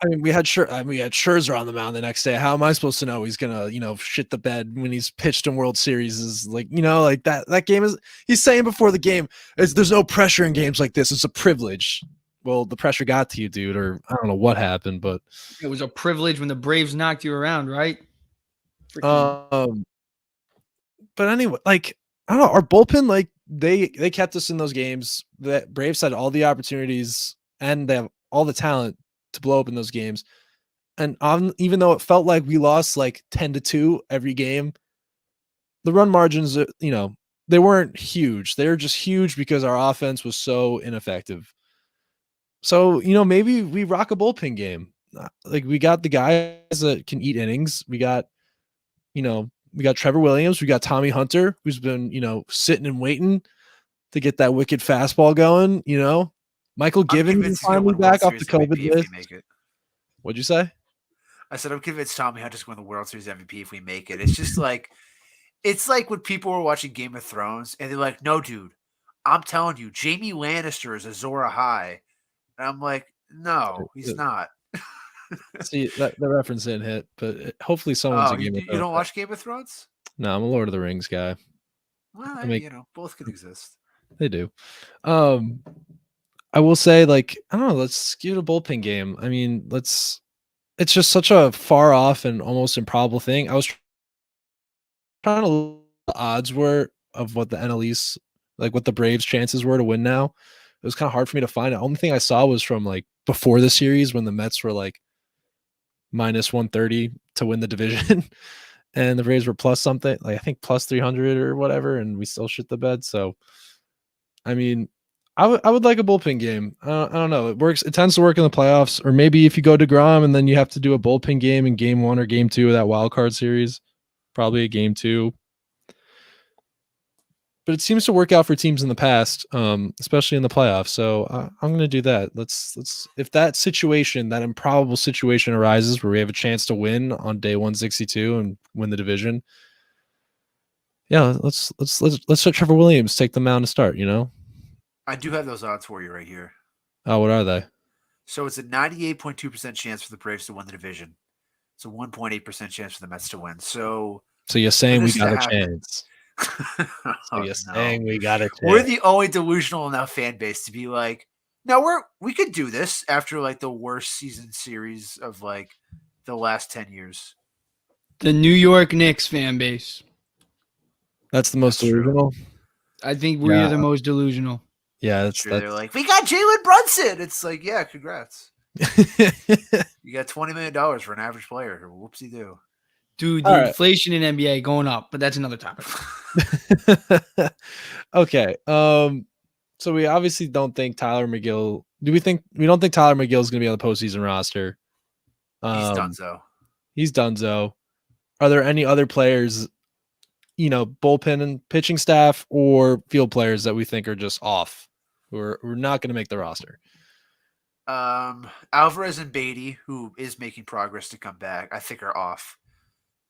I mean, we had Scherzer on the mound the next day. How am I supposed to know he's gonna, you know, shit the bed when he's pitched in World Series? Is like, you know, like that game is. He's saying before the game, there's no pressure in games like this. It's a privilege. Well, the pressure got to you, dude, or I don't know what happened, but it was a privilege when the Braves knocked you around, right? But anyway, like I don't know, our bullpen, like they kept us in those games. The Braves had all the opportunities and they have all the talent to blow up in those games. And even though it felt like we lost like 10-2 every game, the run margins, you know, they weren't huge. They were just huge because our offense was so ineffective. So, you know, maybe we rock a bullpen game. Like we got the guys that can eat innings. We got Trevor Williams. We got Tommy Hunter, who's been, you know, sitting and waiting to get that wicked fastball going. You know, Michael Givens is finally back off the COVID list. What'd you say? I said I'm convinced Tommy Hunter's going to win the World Series MVP if we make it. It's just like, it's like when people were watching Game of Thrones and they're like, "No, dude, I'm telling you, Jaime Lannister is Azor Ahai," and I'm like, "No, he's not." See, the reference didn't hit, but hopefully someone's a Game of Thrones. You don't watch Game of Thrones? No, I'm a Lord of the Rings guy. Well, you know, both could exist. They do. I will say, like, I don't know, let's give it a bullpen game. I mean, it's just such a far off and almost improbable thing. I was trying to look at the odds were of what the NL East, like what the Braves' chances were to win now. It was kind of hard for me to find. The only thing I saw was from like before the series when the Mets were like minus 130 to win the division and the Braves were plus something, like I think plus 300 or whatever, and we still shit the bed. So I mean, I would like a bullpen game. I don't know. It tends to work in the playoffs, or maybe if you go to DeGrom and then you have to do a bullpen game in game 1 or game 2 of that wild card series, probably a game 2. But it seems to work out for teams in the past, especially in the playoffs. So I'm going to do that. Let's if that situation, that improbable situation arises where we have a chance to win on day 162 and win the division. Yeah, let's let Trevor Williams take the mound to start. I do have those odds for you right here. Oh, what are they? So it's a 98.2% chance for the Braves to win the division. It's a 1.8% chance for the Mets to win. So you're saying we this to got a happen- chance. So Oh, you're no. saying we got a chance. We're the only delusional enough fan base to be like, no, we could do this after like the worst season series of like the last 10 years. The New York Knicks fan base. That's the most That's true. delusional. I think we're Yeah. the most delusional. Yeah, They're like, we got Jalen Brunson. It's like, yeah, congrats. You got $20 million for an average player. Whoopsie do. Dude, the All right. inflation in NBA going up, but that's another topic. Okay. So we obviously don't think Tyler McGill. We don't think Tyler McGill is going to be on the postseason roster. He's donezo. He's donezo. Are there any other players, bullpen and pitching staff or field players that we think are just off, who are not going to make the roster? Alvarez and Beatty, who is making progress to come back, I think are off.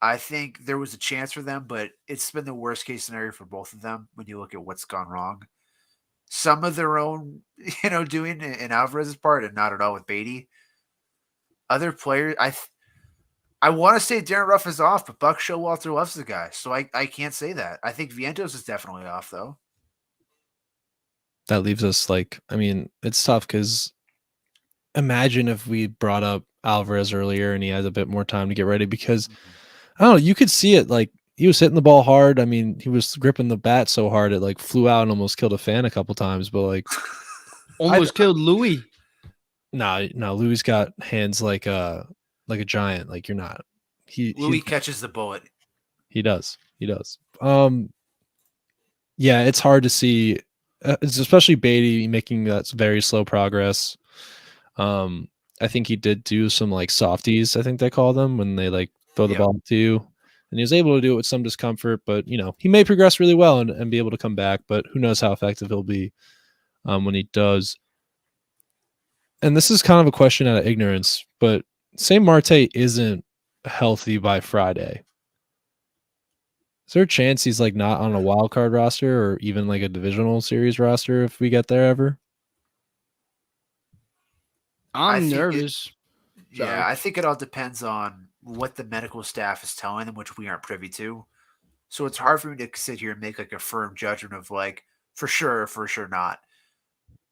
I think there was a chance for them, but it's been the worst case scenario for both of them when you look at what's gone wrong. Some of their own, doing in Alvarez's part and not at all with Beatty. Other players, I want to say Darren Ruff is off, but Buck Showalter loves the guy, so I can't say that. I think Vientos is definitely off, though. That leaves us it's tough because imagine if we brought up Alvarez earlier and he had a bit more time to get ready because I don't know, you could see it like he was hitting the ball hard. I mean, he was gripping the bat so hard it like flew out and almost killed a fan a couple times, but like Almost killed Louis. no, Louis got hands like a giant. Like you're not. Louis catches the bullet. He does. Yeah, it's hard to see. It's especially Beatty making that very slow progress. I think he did do some like softies, I think they call them, when they like throw the ball to you. And he was able to do it with some discomfort, but he may progress really well and be able to come back, but who knows how effective he'll be when he does. And this is kind of a question out of ignorance, but say Marte isn't healthy by Friday. Is there a chance he's like not on a wild card roster or even like a divisional series roster if we get there ever? I'm nervous. Yeah, I think it all depends on what the medical staff is telling them, which we aren't privy to. So it's hard for me to sit here and make like a firm judgment of like for sure not.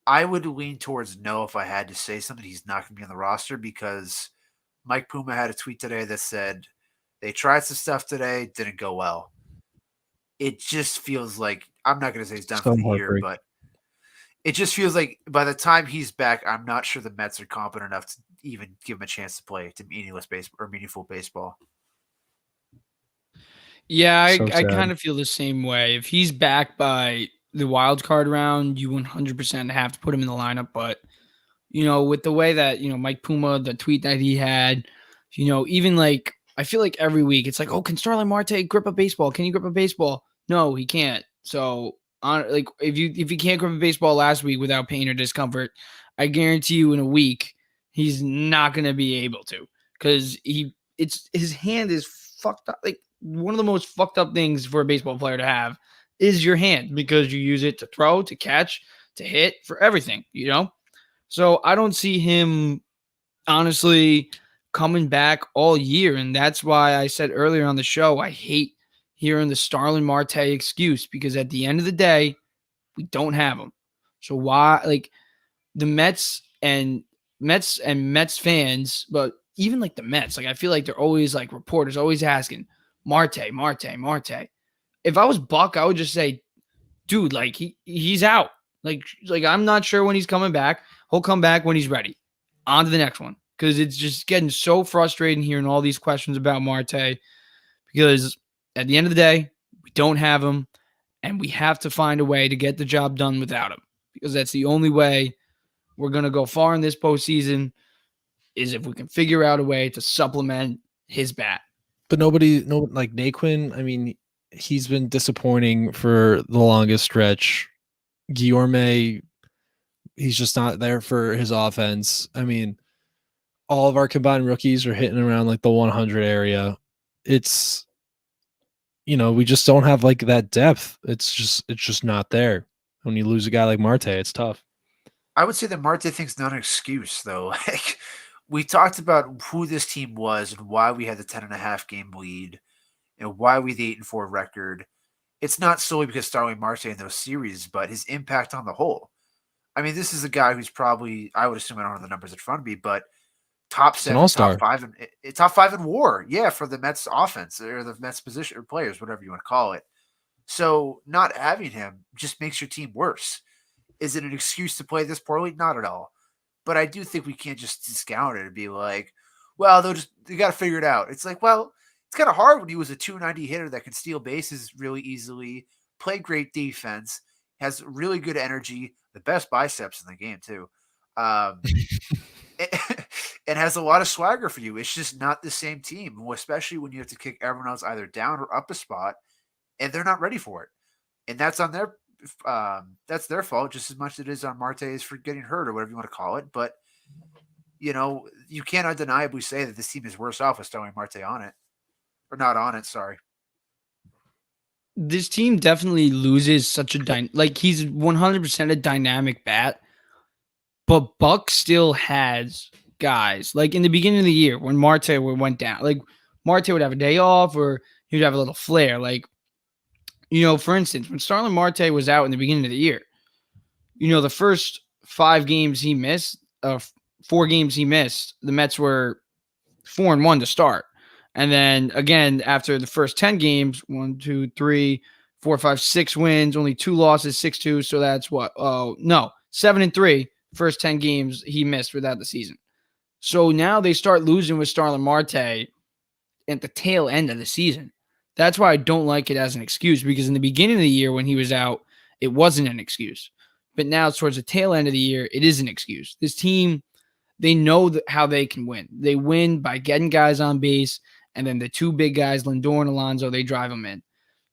I would lean towards no if I had to say something. He's not going to be on the roster because Mike Puma had a tweet today that said they tried some stuff today, didn't go well. It just feels like I'm not going to say he's done for the year, but it just feels like by the time he's back, I'm not sure the Mets are competent enough to even give him a chance to play to meaningful baseball. Yeah, I kind of feel the same way. If he's back by the wild card round, you 100% have to put him in the lineup. But, with the way that, Mike Puma, the tweet that he had, even like, I feel like every week it's like, oh, can Starling Marte grip a baseball? Can he grip a baseball? No, he can't. So, if he can't grip a baseball last week without pain or discomfort, I guarantee you in a week, he's not going to be able to because his hand is fucked up. Like one of the most fucked up things for a baseball player to have is your hand because you use it to throw, to catch, to hit, for everything, So I don't see him honestly coming back all year. And that's why I said earlier on the show, I hate hearing the Starling Marte excuse because at the end of the day, we don't have him. So why, like the Mets and Mets fans, but even like the Mets, like I feel like they're always like reporters always asking Marte. If I was Buck, I would just say, dude, like he's out. Like I'm not sure when he's coming back. He'll come back when he's ready. On to the next one. Because it's just getting so frustrating hearing all these questions about Marte. Because at the end of the day, we don't have him. And we have to find a way to get the job done without him. because that's the only way we're going to go far in this postseason is if we can figure out a way to supplement his bat. But no, like Naquin, I mean, he's been disappointing for the longest stretch. Guillorme, he's just not there for his offense. I mean, all of our combined rookies are hitting around like the 100 area. It's, we just don't have like that depth. It's just not there. When you lose a guy like Marte, it's tough. I would say that Marte thing's not an excuse, though. Like, we talked about who this team was and why we had the 10.5 game lead and why we had the 8-4 record. It's not solely because Starling Marte in those series, but his impact on the whole. I mean, this is a guy who's probably, I would assume, I don't have the numbers in front of me, but top 7, all-star. top 5 in WAR, yeah, for the Mets offense or the Mets position or players, whatever you want to call it. So not having him just makes your team worse. Is it an excuse to play this poorly? Not at all. But I do think we can't just discount it and be like, well, they got to figure it out. It's like, well, it's kind of hard when he was a 290 hitter that can steal bases really easily, play great defense, has really good energy, the best biceps in the game too, and has a lot of swagger for you. It's just not the same team, especially when you have to kick everyone else either down or up a spot, and they're not ready for it. And that's on that's their fault just as much as it is on Marte's for getting hurt or whatever you want to call it. But you can't undeniably say that this team is worse off with Starling Marte on it. Or not on it, sorry. This team definitely loses such a he's 100% a dynamic bat, but Buck still has guys. Like in the beginning of the year when Marte went down, like Marte would have a day off or he would have a little flare. Like, for instance, when Starling Marte was out in the beginning of the year, the first 5 games he missed, 4 games he missed, the Mets were 4-1 to start. And then again, after the first 10 games, 1, 2, 3, 4, 5, 6 wins, only 2 losses, 6-2. So that's what? 7-3. First 10 games he missed without the season. So now they start losing with Starling Marte at the tail end of the season. That's why I don't like it as an excuse, because in the beginning of the year when he was out, it wasn't an excuse. But now towards the tail end of the year, it is an excuse. This team, they know how they can win. They win by getting guys on base. And then the 2 big guys, Lindor and Alonso, they drive them in.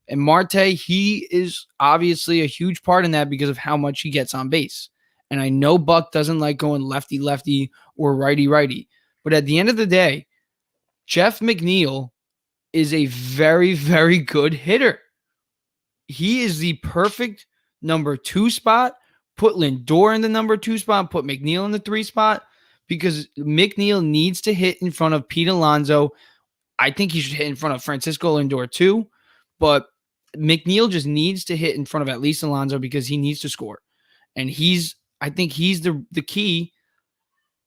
And Marte, he is obviously a huge part in that because of how much he gets on base. And I know Buck doesn't like going lefty-lefty or righty-righty. But at the end of the day, Jeff McNeil is a very, very good hitter. He is the perfect number 2 spot. Put Lindor in the number 2 spot. Put McNeil in the 3 spot. Because McNeil needs to hit in front of Pete Alonso. I think he should hit in front of Francisco Lindor too, but McNeil just needs to hit in front of at least Alonso because he needs to score. And I think he's the key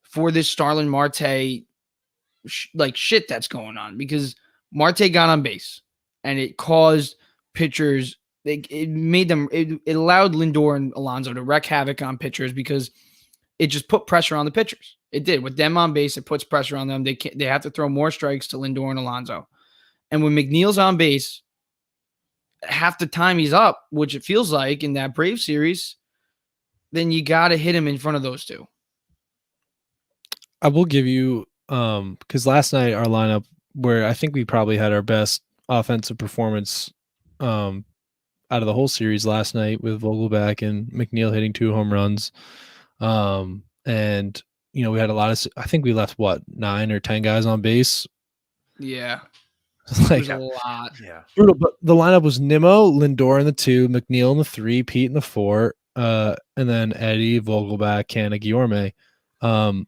for this Starling Marte shit that's going on, because Marte got on base and it caused pitchers, it made them, it allowed Lindor and Alonso to wreak havoc on pitchers because it just put pressure on the pitchers. It did. With them on base, it puts pressure on them. They have to throw more strikes to Lindor and Alonso. And when McNeil's on base, half the time he's up, which it feels like in that Brave series, then you got to hit him in front of those 2. I will give you, because last night our lineup, where I think we probably had our best offensive performance out of the whole series last night with Vogelbach and McNeil hitting 2 home runs. And we had a lot of, I think we left 9 or 10 guys on base. Yeah. Like a lot. Yeah. Brutal, but the lineup was Nimmo, Lindor in the 2, McNeil in the 3, Pete in the 4, and then Eddie, Vogelbach, Canna, Guillorme. And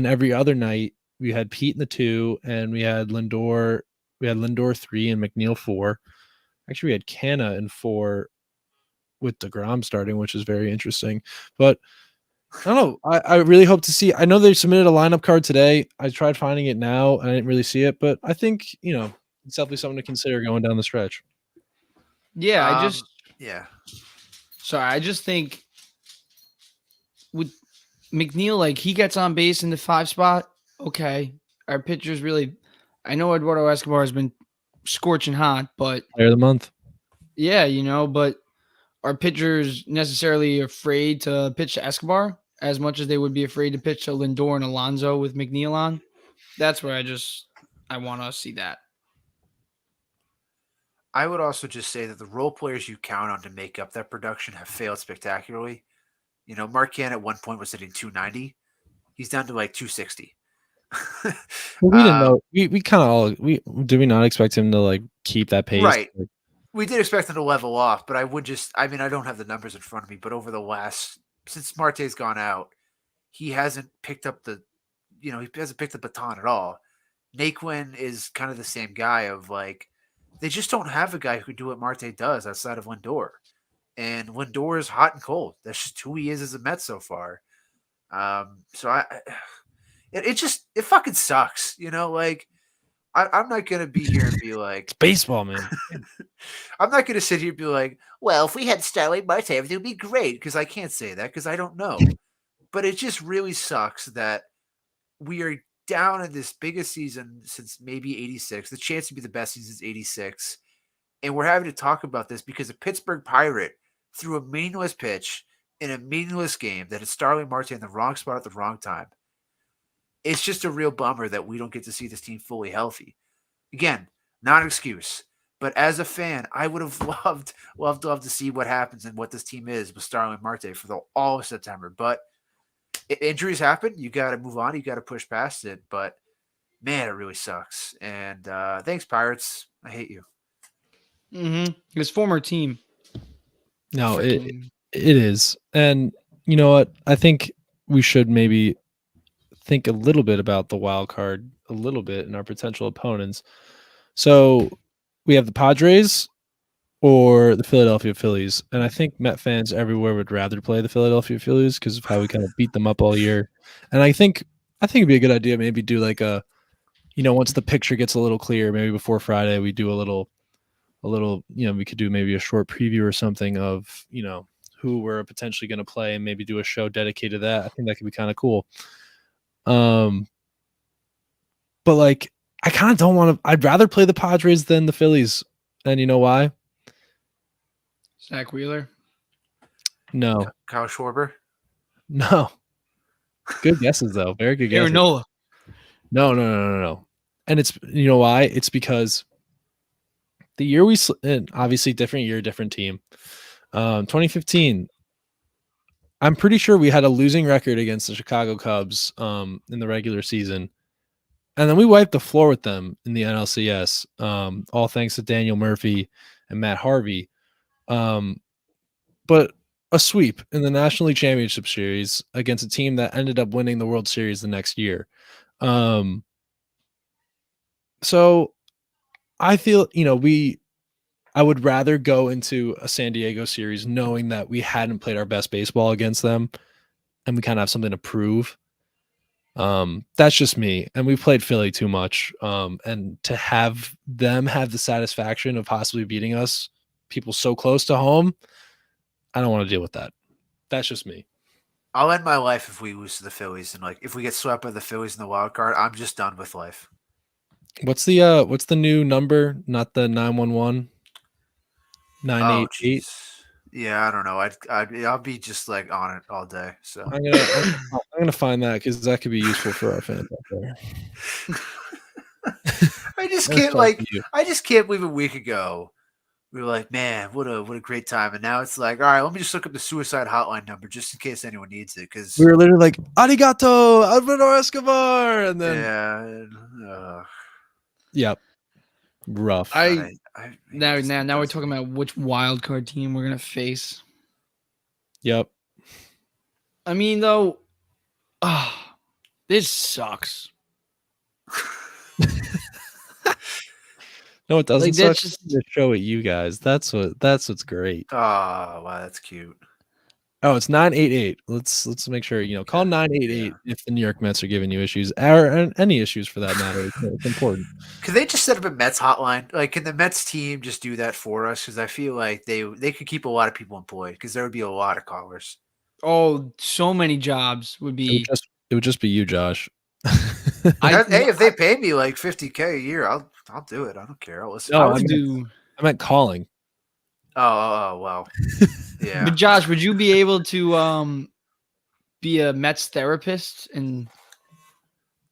every other night we had Pete in the 2 and we had Lindor 3 and McNeil 4. Actually, we had Canna in 4 with DeGrom starting, which is very interesting. But I don't know. I really hope to see. I know they submitted a lineup card today. I tried finding it now. I didn't really see it, but I think, it's definitely something to consider going down the stretch. Yeah, I just think with McNeil, he gets on base in the 5 spot. Okay. Our pitchers really, I know Eduardo Escobar has been scorching hot, but Player of the month. Yeah, but are pitchers necessarily afraid to pitch to Escobar as much as they would be afraid to pitch to Lindor and Alonso with McNeil on? That's where I want to see that. I would also just say that the role players you count on to make up that production have failed spectacularly. You know, Mark Cann at one point was hitting 290. He's down to like 260. Well, we didn't know. We kind of all did we not expect him to like keep that pace? Right. Like, We did expect him to level off, but I don't have the numbers in front of me, but over the since Marte's gone out, he hasn't picked up he hasn't picked the baton at all. Naquin is kind of the same guy of like, they just don't have a guy who can do what Marte does outside of Lindor. And Lindor is hot and cold. That's just who he is as a Met so far. So it fucking sucks. You know, like I'm not going to be here and be like, it's baseball, man. I'm not going to sit here and be like, well, if we had Starling Marte, everything would be great. Because I can't say that because I don't know. But it just really sucks that we are down in this biggest season since maybe 86, the chance to be the best season since 86. And we're having to talk about this because a Pittsburgh Pirate threw a meaningless pitch in a meaningless game that had Starling Marte in the wrong spot at the wrong time. It's just a real bummer that we don't get to see this team fully healthy. Again, not an excuse. But as a fan, I would have loved to see what happens and what this team is with Starling Marte for all of September. But injuries happen. You got to move on. You got to push past it. But man, it really sucks. And thanks, Pirates. I hate you. Mm-hmm. His former team. No, it is. And you know what? I think we should maybe think a little bit about the wild card a little bit and our potential opponents. So we have the Padres or the Philadelphia Phillies. And I think Met fans everywhere would rather play the Philadelphia Phillies because of how we kind of beat them up all year. And I think it'd be a good idea maybe do like a, once the picture gets a little clear, maybe before Friday, we do a little, we could do maybe a short preview or something of, who we're potentially going to play and maybe do a show dedicated to that. I think that could be kind of cool. But like, I kind of don't want to, I'd rather play the Padres than the Phillies. And you know why? Zach Wheeler? No. Kyle Schwarber? No. Good guesses, though. Very good guesses. Aaron Nola? No. And it's, you know why? It's because the year obviously different year, different team. 2015, I'm pretty sure we had a losing record against the Chicago Cubs in the regular season. And then we wiped the floor with them in the NLCS, all thanks to Daniel Murphy and Matt Harvey. But a sweep in the National League Championship Series against a team that ended up winning the World Series the next year. So I feel, I would rather go into a San Diego series knowing that we hadn't played our best baseball against them and we kind of have something to prove. That's just me. And we played Philly too much. And to have them have the satisfaction of possibly beating us, people so close to home, I don't want to deal with that. That's just me. I'll end my life if we lose to the Phillies. And like, if we get swept by the Phillies in the wild card, I'm just done with life. What's the new number? Not the 911? 988? Yeah, I don't know. I'll be just like on it all day. So I'm gonna find that because that could be useful for our fans out there. I just can't believe a week ago we were like, man, what a great time, and now it's like, all right, let me just look up the suicide hotline number just in case anyone needs it, because we were literally like, arigato, Alvaro Escobar, and then yep, rough. Now we're talking about which wild card team we're gonna face. Yep. I mean, though, this sucks. No, it doesn't. Like, suck. that's just to show it you guys. That's what's great. Oh, wow, that's cute. Oh, it's 988. Let's make sure call 988 if the New York Mets are giving you issues or any issues for that matter. It's important. Could they just set up a Mets hotline? Like, can the Mets team just do that for us? Because I feel like they could keep a lot of people employed because there would be a lot of callers. Oh, so many jobs would be. It would just be you, Josh. Hey, if they pay me like $50K a year, I'll do it. I don't care. I'll listen. No, I meant calling. Well, yeah. But Josh, would you be able to be a Mets therapist? And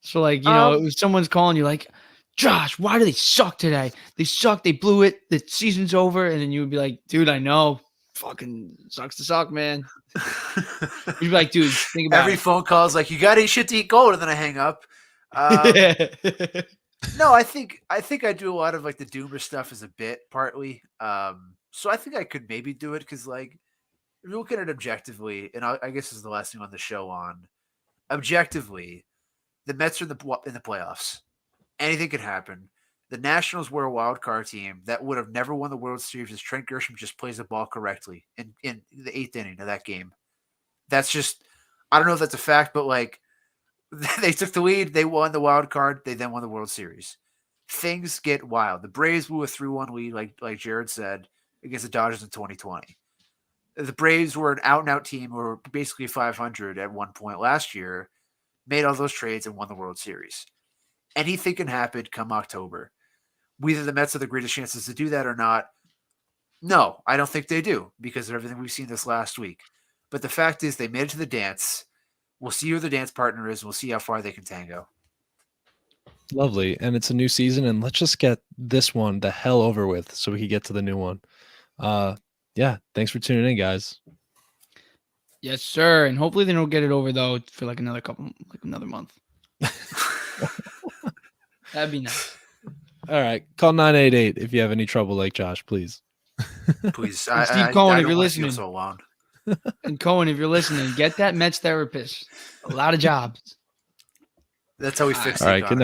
so, like, if someone's calling you, like, Josh, why do they suck today? They suck. They blew it. The season's over. And then you would be like, dude, I know. Fucking sucks to suck, man. You'd be like, dude, think about every it. phone call is like, you got any shit to eat cold, and then I hang up. No, I think I do a lot of like the doomer stuff as a bit partly. So I think I could maybe do it because like if you look at it objectively, and I guess this is the last thing on the show on objectively, the Mets are in the playoffs. Anything could happen. The Nationals were a wild card team that would have never won the World Series if Trent Grisham just plays the ball correctly in the 8th inning of that game. That's just, I don't know if that's a fact, but like they took the lead, they won the wild card, they then won the World Series. Things get wild. The Braves blew a 3-1 lead, like Jared said, against the Dodgers in 2020. The Braves were an out-and-out team who were basically 500 at one point last year, made all those trades and won the World Series. Anything can happen come October. Whether the Mets have the greatest chances to do that or not, no, I don't think they do because of everything we've seen this last week. But the fact is they made it to the dance. We'll see who the dance partner is. We'll see how far they can tango. Lovely. And it's a new season, and let's just get this one the hell over with so we can get to the new one. Yeah, thanks for tuning in, guys. Yes, sir. And hopefully they don't get it over though for like another month. That'd be nice. All right, call 988 if you have any trouble like Josh, please. Please, Steve Cohen, if you're listening. So alone. And Cohen, if you're listening, get that Mets therapist. A lot of jobs. That's how we fix it. All right, good night.